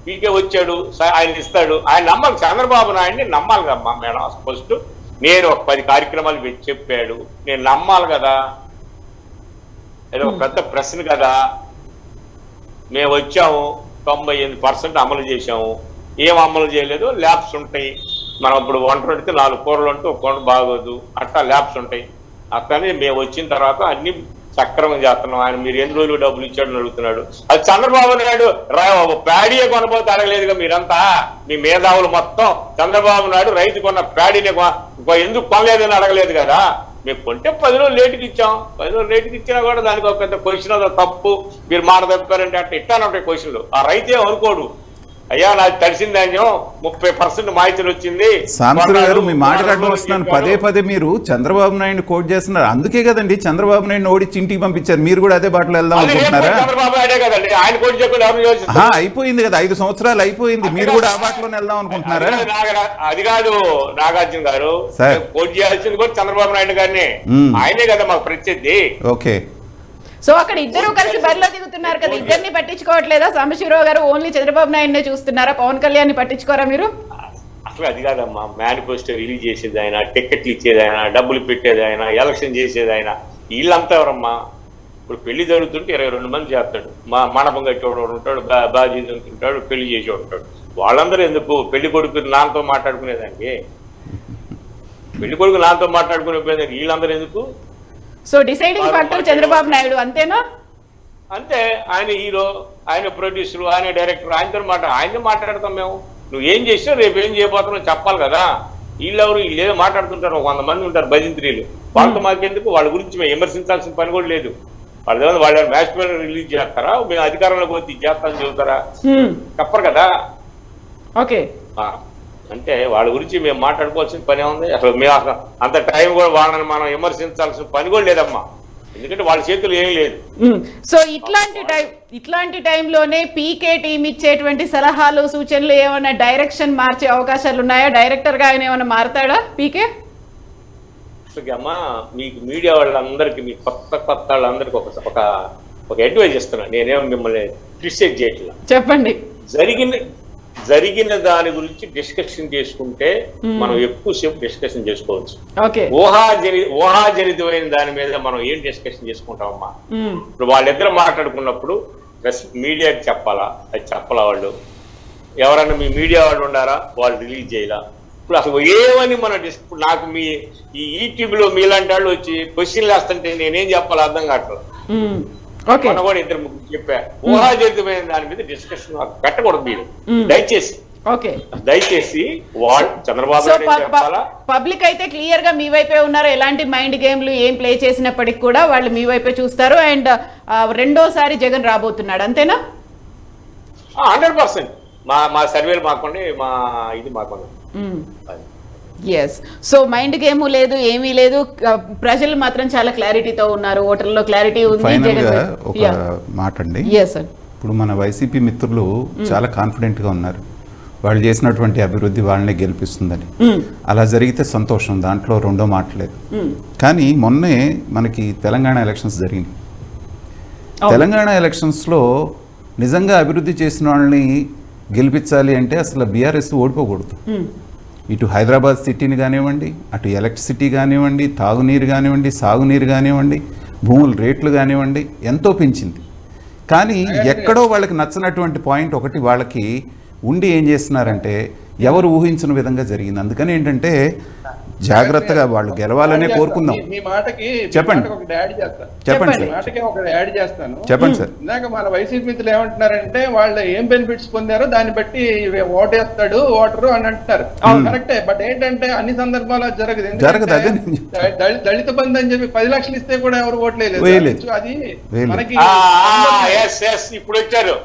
పీకే వచ్చాడు, ఆయన ఇస్తాడు, ఆయన నమ్మాలి. చంద్రబాబు నాయుడిని నమ్మాలి కదమ్మా మేడం. ఫస్ట్ నేను ఒక 10 కార్యక్రమాలు చెప్పాడు, నేను నమ్మాలి కదా. అది ఒక పెద్ద ప్రశ్న కదా. మేము వచ్చాము, 98% అమలు చేశాము. ఏం అమలు చేయలేదు, ల్యాబ్స్ ఉంటాయి. మనం ఇప్పుడు వంట వండితే 4 కూరలు ఉంటే ఒక కూర బాగోదు, అట్లా ల్యాబ్స్ ఉంటాయి. అట్లనే మేము వచ్చిన తర్వాత అన్ని సక్రమంగా చేస్తున్నాం. ఆయన మీరు ఎన్ని రోజులు డబ్బులు ఇచ్చాడని అడుగుతున్నాడు. అది చంద్రబాబు నాయుడు ప్యాడీయే కొనబోతే అడగలేదుగా మీరంతా, మీ మేధావులు మొత్తం. చంద్రబాబు నాయుడు రైతు కొన్న ప్యాడీని ఎందుకు కొనలేదని అడగలేదు కదా. మేము కొంటే 10 రోజులు లేటుకి ఇచ్చాం. 10 రోజులు లేటుకి ఇచ్చినా కూడా దానికి ఒక పెద్ద క్వశ్చన్ అదో తప్పు, మీరు మాట తప్పారంటే అట్లా ఇట్టానే ఉంటాయి క్వశ్చన్లు. ఆ రైతే అనుకోడు, అయ్యా నాకు తెలిసిన ధాన్యం 30% మాయితీలు వచ్చింది. సాంబశివరావు గారు, మీ మాట్లాడడం వస్తున్నాను. పదే మీరు చంద్రబాబు నాయుడు కోట్ చేస్తున్నారు. అందుకే కదండి చంద్రబాబు నాయుడు ఓడించి ఇంటికి పంపించారు. మీరు కూడా అదే బాటలో వెళ్దాం అనుకుంటున్నారా? చంద్రబాబు నాయుడే కదండి ఆయన కోట్ చెప్పి అయిపోయింది కదా, 5 సంవత్సరాలు అయిపోయింది. మీరు కూడా ఆ బాటలోనే వెళ్దాం అనుకుంటున్నారా? అది కాదు నాగార్జున గారు, కోట్ చేయాల్సింది కూడా చంద్రబాబు నాయుడు గారిని. ఆయనే కదా మాకు ప్రత్యర్థి. ఓకే, సో అక్కడ ఇద్దరు కలిసి బరిలో దిగుతున్నారు కదా, ఇద్దరిని పట్టించుకోవట్లేదా సాంబశివరావు గారు? ఓన్లీ చంద్రబాబు నాయుడునే చూస్తున్నారా? పవన్ కళ్యాణ్ పట్టించుకోరా మీరు? అసలు అది కాదమ్మా, మేనిఫెస్టో రిలీజ్ చేసేది ఆయన, టికెట్లు ఇచ్చేది ఆయన, డబ్బులు పెట్టేది ఆయన, ఎలక్షన్ చేసేది ఆయన. వీళ్ళంతా ఎవరమ్మా? ఇప్పుడు పెళ్లి జరుగుతుంటే 22 మంది చేస్తాడు, మండపం కట్టేవాడు ఉంటాడు, బాజీ ఉంటాడు, పెళ్లి చేసేవాడు ఉంటాడు. వాళ్ళందరూ ఎందుకు? పెళ్లి కొడుకు నాన్నతో మాట్లాడుకునేదానికి, పెళ్లి కొడుకు నాన్నతో మాట్లాడుకునే వీళ్ళందరూ ఎందుకు? So deciding factor Chandrababu Naidu అంతేనా? అంతే. ఆయన హీరో, ఆయన ప్రొడ్యూసర్, ఆయన డైరెక్టర్, ఆయనతో మాట్లాడతాం మేము. నువ్వు ఏం చేసినా రేపు ఏం చేయబోతున్నావు చెప్పాలి కదా. వీళ్ళెవరు? వీళ్ళు ఏదో మాట్లాడుతుంటారు, 100 మంది ఉంటారు భజంత్రీలు. వాళ్ళతో మాకెందుకు? వాళ్ళ గురించి మేము విమర్శించాల్సిన పని కూడా లేదు. వాళ్ళ మ్యాచ్ ప్లాన్ రిలీజ్ చేస్తారా? మేము అధికారంలోకి వచ్చి చేస్తామని చెబుతారా? చెప్పరు కదా. ఓకే, అంటే వాళ్ళ గురించి మేము మాట్లాడుకోవాల్సిన పని ఉంది? అసలు మేము అసలు అంత టైం కూడా వాళ్ళని మనం విమర్శించాల్సిన పని కూడా లేదమ్మా, ఎందుకంటే వాళ్ళ చేతులు ఏమీ లేదు. సో ఇట్లాంటి టైంలోనే పీకే టీం ఇచ్చేటువంటి సలహాలు సూచనలు ఏమైనా డైరెక్షన్ మార్చే అవకాశాలు ఉన్నాయా? డైరెక్టర్ గా ఆయన ఏమైనా మారతాడా పీకే? అసలు అమ్మా, మీకు మీడియా వాళ్ళందరికీ, మీ కొత్త వాళ్ళందరికీ ఒక అడ్వైజ్ ఇస్తున్నాను. నేనేమో మిమ్మల్ని క్రిటిసైజ్ చేయట్లా. చెప్పండి. జరిగిన దాని గురించి డిస్కషన్ చేసుకుంటే మనం ఎక్కువసేపు డిస్కషన్ చేసుకోవచ్చు. ఊహాజనితమైన దాని మీద మనం ఏం డిస్కషన్ చేసుకుంటామమ్మా? ఇప్పుడు వాళ్ళిద్దరు మాట్లాడుకున్నప్పుడు మీడియాకి చెప్పాలా? అది చెప్పాలా? వాళ్ళు ఎవరన్నా మీ మీడియా వాళ్ళు ఉండారా? వాళ్ళు రిలీజ్ చేయాలా? ఇప్పుడు అసలు ఏమని మనం నాకు మీ ఈ యూట్యూబ్ లో మీలాంటి వాళ్ళు వచ్చి క్వశ్చన్లు వేస్తుంటే నేనేం చెప్పాలో అర్థం కావట్లేదు. మన కూడా 2-3 చెప్పా. ఊహాజనితమైన దాని మీద డిస్కషన్ పెట్టకూడదు మీరు, దయచేసి. వాళ్ళు చంద్రబాబు నాయుడు పబ్లిక్ అయితే క్లియర్ గా మీ వైపే ఉన్నారు. ఎలాంటి మైండ్ గేమ్లు ఏం ప్లే చేసినప్పటికీ కూడా వాళ్ళు మీ వైపే చూస్తారు. అండ్ రెండోసారి జగన్ రాబోతున్నాడు, అంతేనా? 100%. మా సర్వేలు మాకుండి, మా ఇది మాకుంది. ఎస్. సో మైండ్ గేమ్ లేదు, ఏమీ లేదు. ప్రజలు మాత్రం చాలా క్లారిటీతో ఉన్నారు, ఓటర్లో క్లారిటీ ఉంది. ఒక మాట అండి, ఇప్పుడు మన వైసీపీ మిత్రులు చాలా కాన్ఫిడెంట్ గా ఉన్నారు, వాళ్ళు చేసినటువంటి అభివృద్ధి వాళ్ళనే గెలిపిస్తుందని. అలా జరిగితే సంతోషం, దాంట్లో రెండో మాట లేదు. కానీ మొన్నే మనకి తెలంగాణ ఎలక్షన్స్ జరిగినాయి. తెలంగాణ ఎలక్షన్స్లో నిజంగా అభివృద్ధి చేసిన వాళ్ళని గెలిపించాలి అంటే అసలు బీఆర్ఎస్ ఓడిపోకూడదు. ఇటు హైదరాబాద్ సిటీని కానివ్వండి, అటు ఎలక్ట్రిసిటీ కానివ్వండి, తాగునీరు కానివ్వండి, సాగునీరు కానివ్వండి, భూముల రేట్లు కానివ్వండి, ఎంతో పెంచింది. కానీ ఎక్కడో వాళ్ళకి నచ్చినటువంటి పాయింట్ ఒకటి వాళ్ళకి ఉండి ఏం చేస్తున్నారంటే ఎవరు ఊహించిన విధంగా జరిగింది. అందుకని ఏంటంటే జాగ్రత్తగా వాళ్ళు గెలవాలనే కోరుకుందాం. చెప్పండి చెప్పండి సార్. ఇందాక మన వైసీపీ మిత్రులు ఏమంటున్నారంటే వాళ్ళు ఏం బెనిఫిట్స్ పొందారో దాన్ని బట్టి ఓటేస్తాడు ఓటరు అని అంటున్నారు. కరెక్టే, బట్ ఏంటంటే అన్ని సందర్భాల్లో జరగదు. దళిత బంధు అని చెప్పి 10 లక్షలు ఇస్తే కూడా ఎవరు ఓట్లేదు. అది మనకి ఇప్పుడు వచ్చారు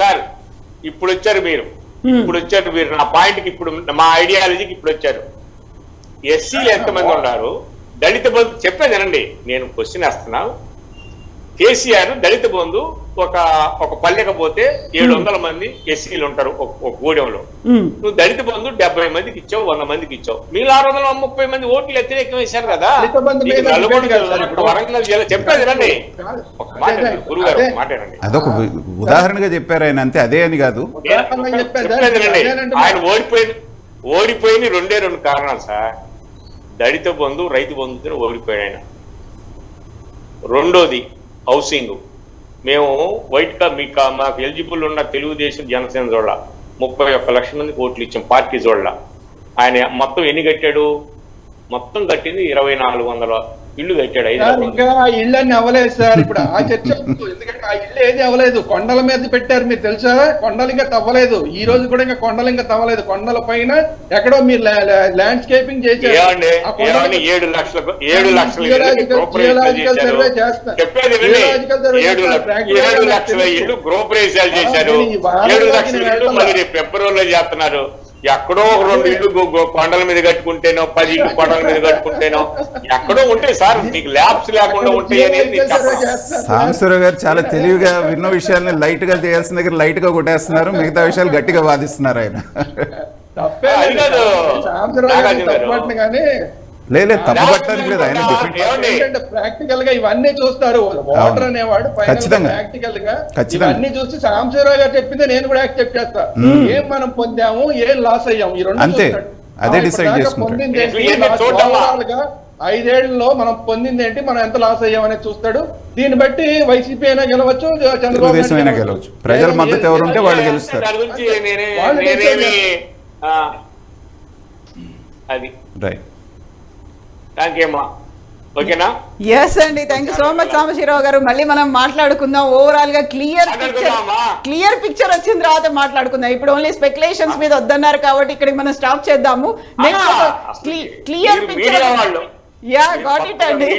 సార్, ఇప్పుడు వచ్చారు మీరు నా పాయింట్కి, ఇప్పుడు మా ఐడియాలజీకి ఇప్పుడు వచ్చారు. ఎస్సీలు ఎంతమంది ఉన్నారు? దళిత బంధు చెప్పేది వినండి, నేను క్వశ్చన్ వేస్తున్నాను. కేసీఆర్ దళిత బంధు ఒక పల్లెకి పోతే 700 మంది ఎస్సీలు ఉంటారు ఒక గూడెంలో. నువ్వు దళిత బంధు 70 మందికి ఇచ్చావు, 100 మందికి ఇచ్చావు. మీరు 630 మంది ఓట్లు వ్యతిరేకం వేశారు కదా. వరంగల్ జిల్లా చెప్పేది వినండి, ఒక మాట గురుగారు మాట్లాడండి. అదొక ఉదాహరణగా చెప్పారు ఆయన, అంతే, అదే అని కాదు. చెప్పేది వినండి. ఆయన ఓడిపోయిన 2 కారణాలు సార్. దళిత బంధు, రైతు బంధుతో ఓడిపోయాడు ఆయన. రెండోది హౌసింగ్. మేము మాకు ఎలిజిబుల్ ఉన్న తెలుగుదేశం జనసేన జోళ్ళ 31 లక్షల మందికి ఓట్లు ఇచ్చాం పార్టీ జోళ్ళ. ఆయన మొత్తం ఎన్ని కట్టాడు? మొత్తం కట్టింది 2400 ఇల్లు కట్టాడు సార్, 5 ఇంకా ఆ ఇళ్ళు అన్ని అవ్వలేదు సార్. ఇప్పుడు ఆ చర్చ వద్దు. ఎందుకంటే ఆ ఇల్లు ఏది అవ్వలేదు. కొండల మీద పెట్టారు, మీరు తెలుసా? కొండలు ఇంకా తవ్వలేదు. ఈ రోజు కూడా ఇంకా కొండలు ఇంకా తవ్వలేదు. కొండల పైన ఎక్కడో మీరు ల్యాండ్స్కేపింగ్ చేశారు. ఆ కొండలకి 7 లక్షలు 7 లక్షల ఇల్లు గృహప్రవేశాలు చేశారు. 7 లక్షల ఇల్లు మళ్ళీ రేపు ఫిబ్రవరిలో చేస్తున్నారు. ఎక్కడో 2 ఇల్లు కొండల మీద కట్టుకుంటేనో 10 ఇల్లు కొండల మీద కట్టుకుంటేనో ఎక్కడో ఉంటాయి సార్. మీకు ల్యాబ్స్ లేకుండా ఉంటాయి అనేది సాంబశివరావు గారు చాలా తెలివిగా విన్న విషయాల్ని లైట్ గా చేయాల్సిన దగ్గర లైట్ గా కొట్టేస్తున్నారు, మిగతా విషయాలు గట్టిగా వాదిస్తున్నారు ఆయన. కానీ లేదు తప్పు పట్టడానికి లేదు, ఆయన డిఫరెంట్ ప్రాక్టికల్ గా ఇవన్నీ చూస్తారు. వాటర్ అనేవాడు ప్రాక్టికల్ గా ఇవన్నీ చూసి సాంబశివరావు గారు చెప్పింది నేను కూడా యాక్సెప్ట్ చేస్తా. ఏం మనం పొందాము, ఏం లాస్ అయ్యాము, ఈ రెండు అంతే. అదే డిసైడ్ పొందింది ఏంటి, 5 ఏళ్లలో మనం పొందింది ఏంటి, మనం ఎంత లాస్ అయ్యామనేది చూస్తాడు. దీన్ని బట్టి వైసీపీ అయినా గెలవచ్చు, చంద్రబాబు అయినా గెలవచ్చు. ప్రజల మద్దతు ఎవరు ఉంటే వాళ్ళు గెలుస్తారు. అది రైట్. థ్యాంక్ యూ అమ్మా. ఓకేనా? ఎస్ అండి, thank you so much Sambasivarao గారు. మళ్ళీ మనం మాట్లాడుకుందాం. ఓవరాల్ గా క్లియర్ పిక్చర్ వచ్చిన తర్వాత మాట్లాడుకుందాం. ఇప్పుడు ఓన్లీ స్పెక్యులేషన్స్ మీద వద్దన్నారు కాబట్టి ఇక్కడికి మనం స్టాప్ చేద్దాము. Next clear picture. Yeah got it అండి,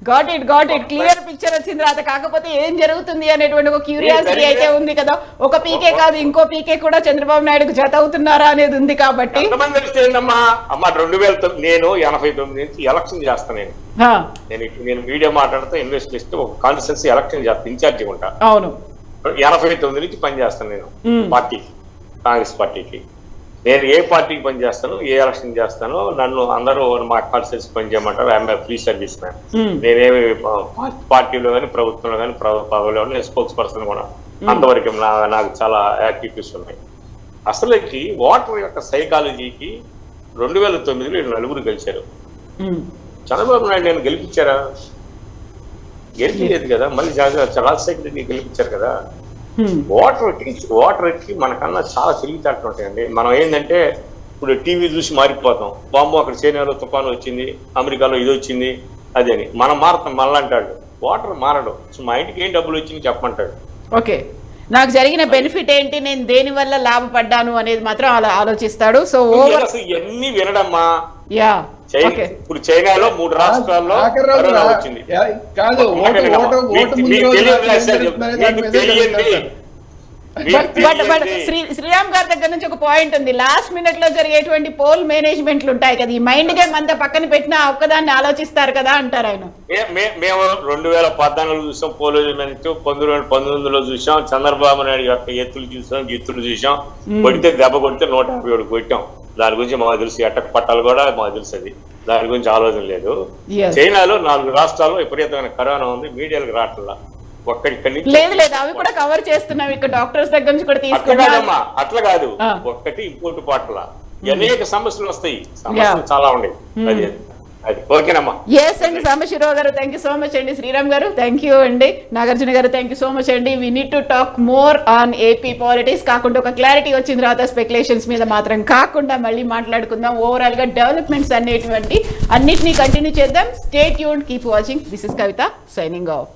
గాట్ ఇట్ క్లియర్ పిక్చర్ వచ్చిన తర్వాత కాకపోతే ఏం జరుగుతుంది అనేటువంటి ఒక క్యూరియాసిటీ అయితే ఉంది కదా. ఒక పీకే కాదు ఇంకో పీకే కూడా చంద్రబాబు నాయుడుకు జత అవుతున్నారా అనేది ఉంది కాబట్టి. అమ్మా 2009 నేను 89 నుంచి ఎలక్షన్ చేస్తాను. నేను మీడియా మాట్లాడుతూ ఇన్వెస్ట్ చేస్తే ఒక కాన్స్టిట్యున్సీ ఎలక్షన్ చేస్తాను, ఇన్ఛార్జి ఉంటా. అవును, 89 నుంచి పనిచేస్తాను నేను పార్టీకి, కాంగ్రెస్ పార్టీకి. నేను ఏ పార్టీకి పనిచేస్తాను, ఏ ఎలక్షన్ చేస్తానో నన్ను అందరూ మా కాన్స్టిట్యున్సీ పనిచేయమంటారు. I'm free service man. నేనేమి పార్టీలో కానీ ప్రభుత్వంలో కానీ పదవిలో నేను స్పోక్స్ పర్సన్ కూడా. అంతవరకు నాకు చాలా యాక్టివిటీస్ ఉన్నాయి. అసలుకి ఓటర్ యొక్క సైకాలజీకి 2009లో వీళ్ళు 4 గెలిచారు. చంద్రబాబు నాయుడు నేను గెలిపించారా? గెలిపించలేదు కదా. మళ్ళీ రాజశేఖర రెడ్డి గెలిపించారు కదా. ఓటర్కి మనకన్నా చాలా తెలివితేటలు ఉంటాయండి. మనం ఏంటంటే ఇప్పుడు టీవీ చూసి మారిపోతాం. బాంబు అక్కడ చైనాలో తుఫాను వచ్చింది, అమెరికాలో ఇది వచ్చింది అది అని. మనం మారుతాం, మళ్ళీ అంటాడు. ఓటర్ మారడు. మా ఇంటికి ఏం డబ్బులు వచ్చింది చెప్పమంటాడు. ఓకే, నాకు జరిగిన బెనిఫిట్ ఏంటి, నేను దేని వల్ల లాభపడ్డాను అనేది మాత్రం అలా ఆలోచిస్తాడు. సో ఇవన్నీ వినడమ్మా. యా, ఇప్పుడు చైనాలో 3 రాష్ట్రాల్లో వచ్చింది. శ్రీరామ్ గారి దగ్గర నుంచి ఒక పాయింట్ ఉంది. లాస్ట్ మినిట్ లో జరిగేటువంటి పోల్ మేనేజ్మెంట్లు ఉంటాయి కదా, ఈ మైండ్ గేమ్ అంతా పక్కన పెట్టినా ఒక్కదాన్ని ఆలోచిస్తారు కదా అంటారు ఆయన. మేము 2014 చూసాం పోల్ మేనేజ్మెంట్, 2019లో చూసాం. చంద్రబాబు నాయుడు యొక్క ఎత్తులు చూసాం, గిత్తులు చూసాం. కొడితే దెబ్బ కొడితే 157 కొట్టాం. దాని గురించి మాకు తెలుసు. ఎట్టక పట్టాలు కూడా మాకు తెలుసు. అది దాని గురించి ఆలోచన లేదు. చైనాలో 4 రాష్ట్రాల్లో విపరీతమైన కరోనా ఉంది. మీడియాలకు రావట్లా. లేదు అవి కూడా కవర్ చేస్తున్నాం. ఇక్కడ డాక్టర్స్ దగ్గర నుంచి కూడా తీసుకున్నామా. అట్లా కాదు, ఒక్కటి ఇంకోటి పాటల అనేక సమస్యలు వస్తాయి. సమస్యలు చాలా ఉన్నాయి. ఎస్ అండి, సాంబశివరావు గారు థ్యాంక్ యూ సో మచ్ అండి. శ్రీరామ్ గారు థ్యాంక్ యూ అండి. నాగార్జున గారు థ్యాంక్ యూ సో మచ్ అండి. We need to talk more on AP politics. కాకుండా ఒక క్లారిటీ వచ్చిన తర్వాత స్పెక్యులేషన్స్ మీద మాత్రం కాకుండా మళ్ళీ మాట్లాడుకుందాం. ఓవరాల్ గా డెవలప్మెంట్స్ అన్నిటిని కంటిన్యూ చేద్దాం. Stay tuned, keep watching. This is Kavitha signing off.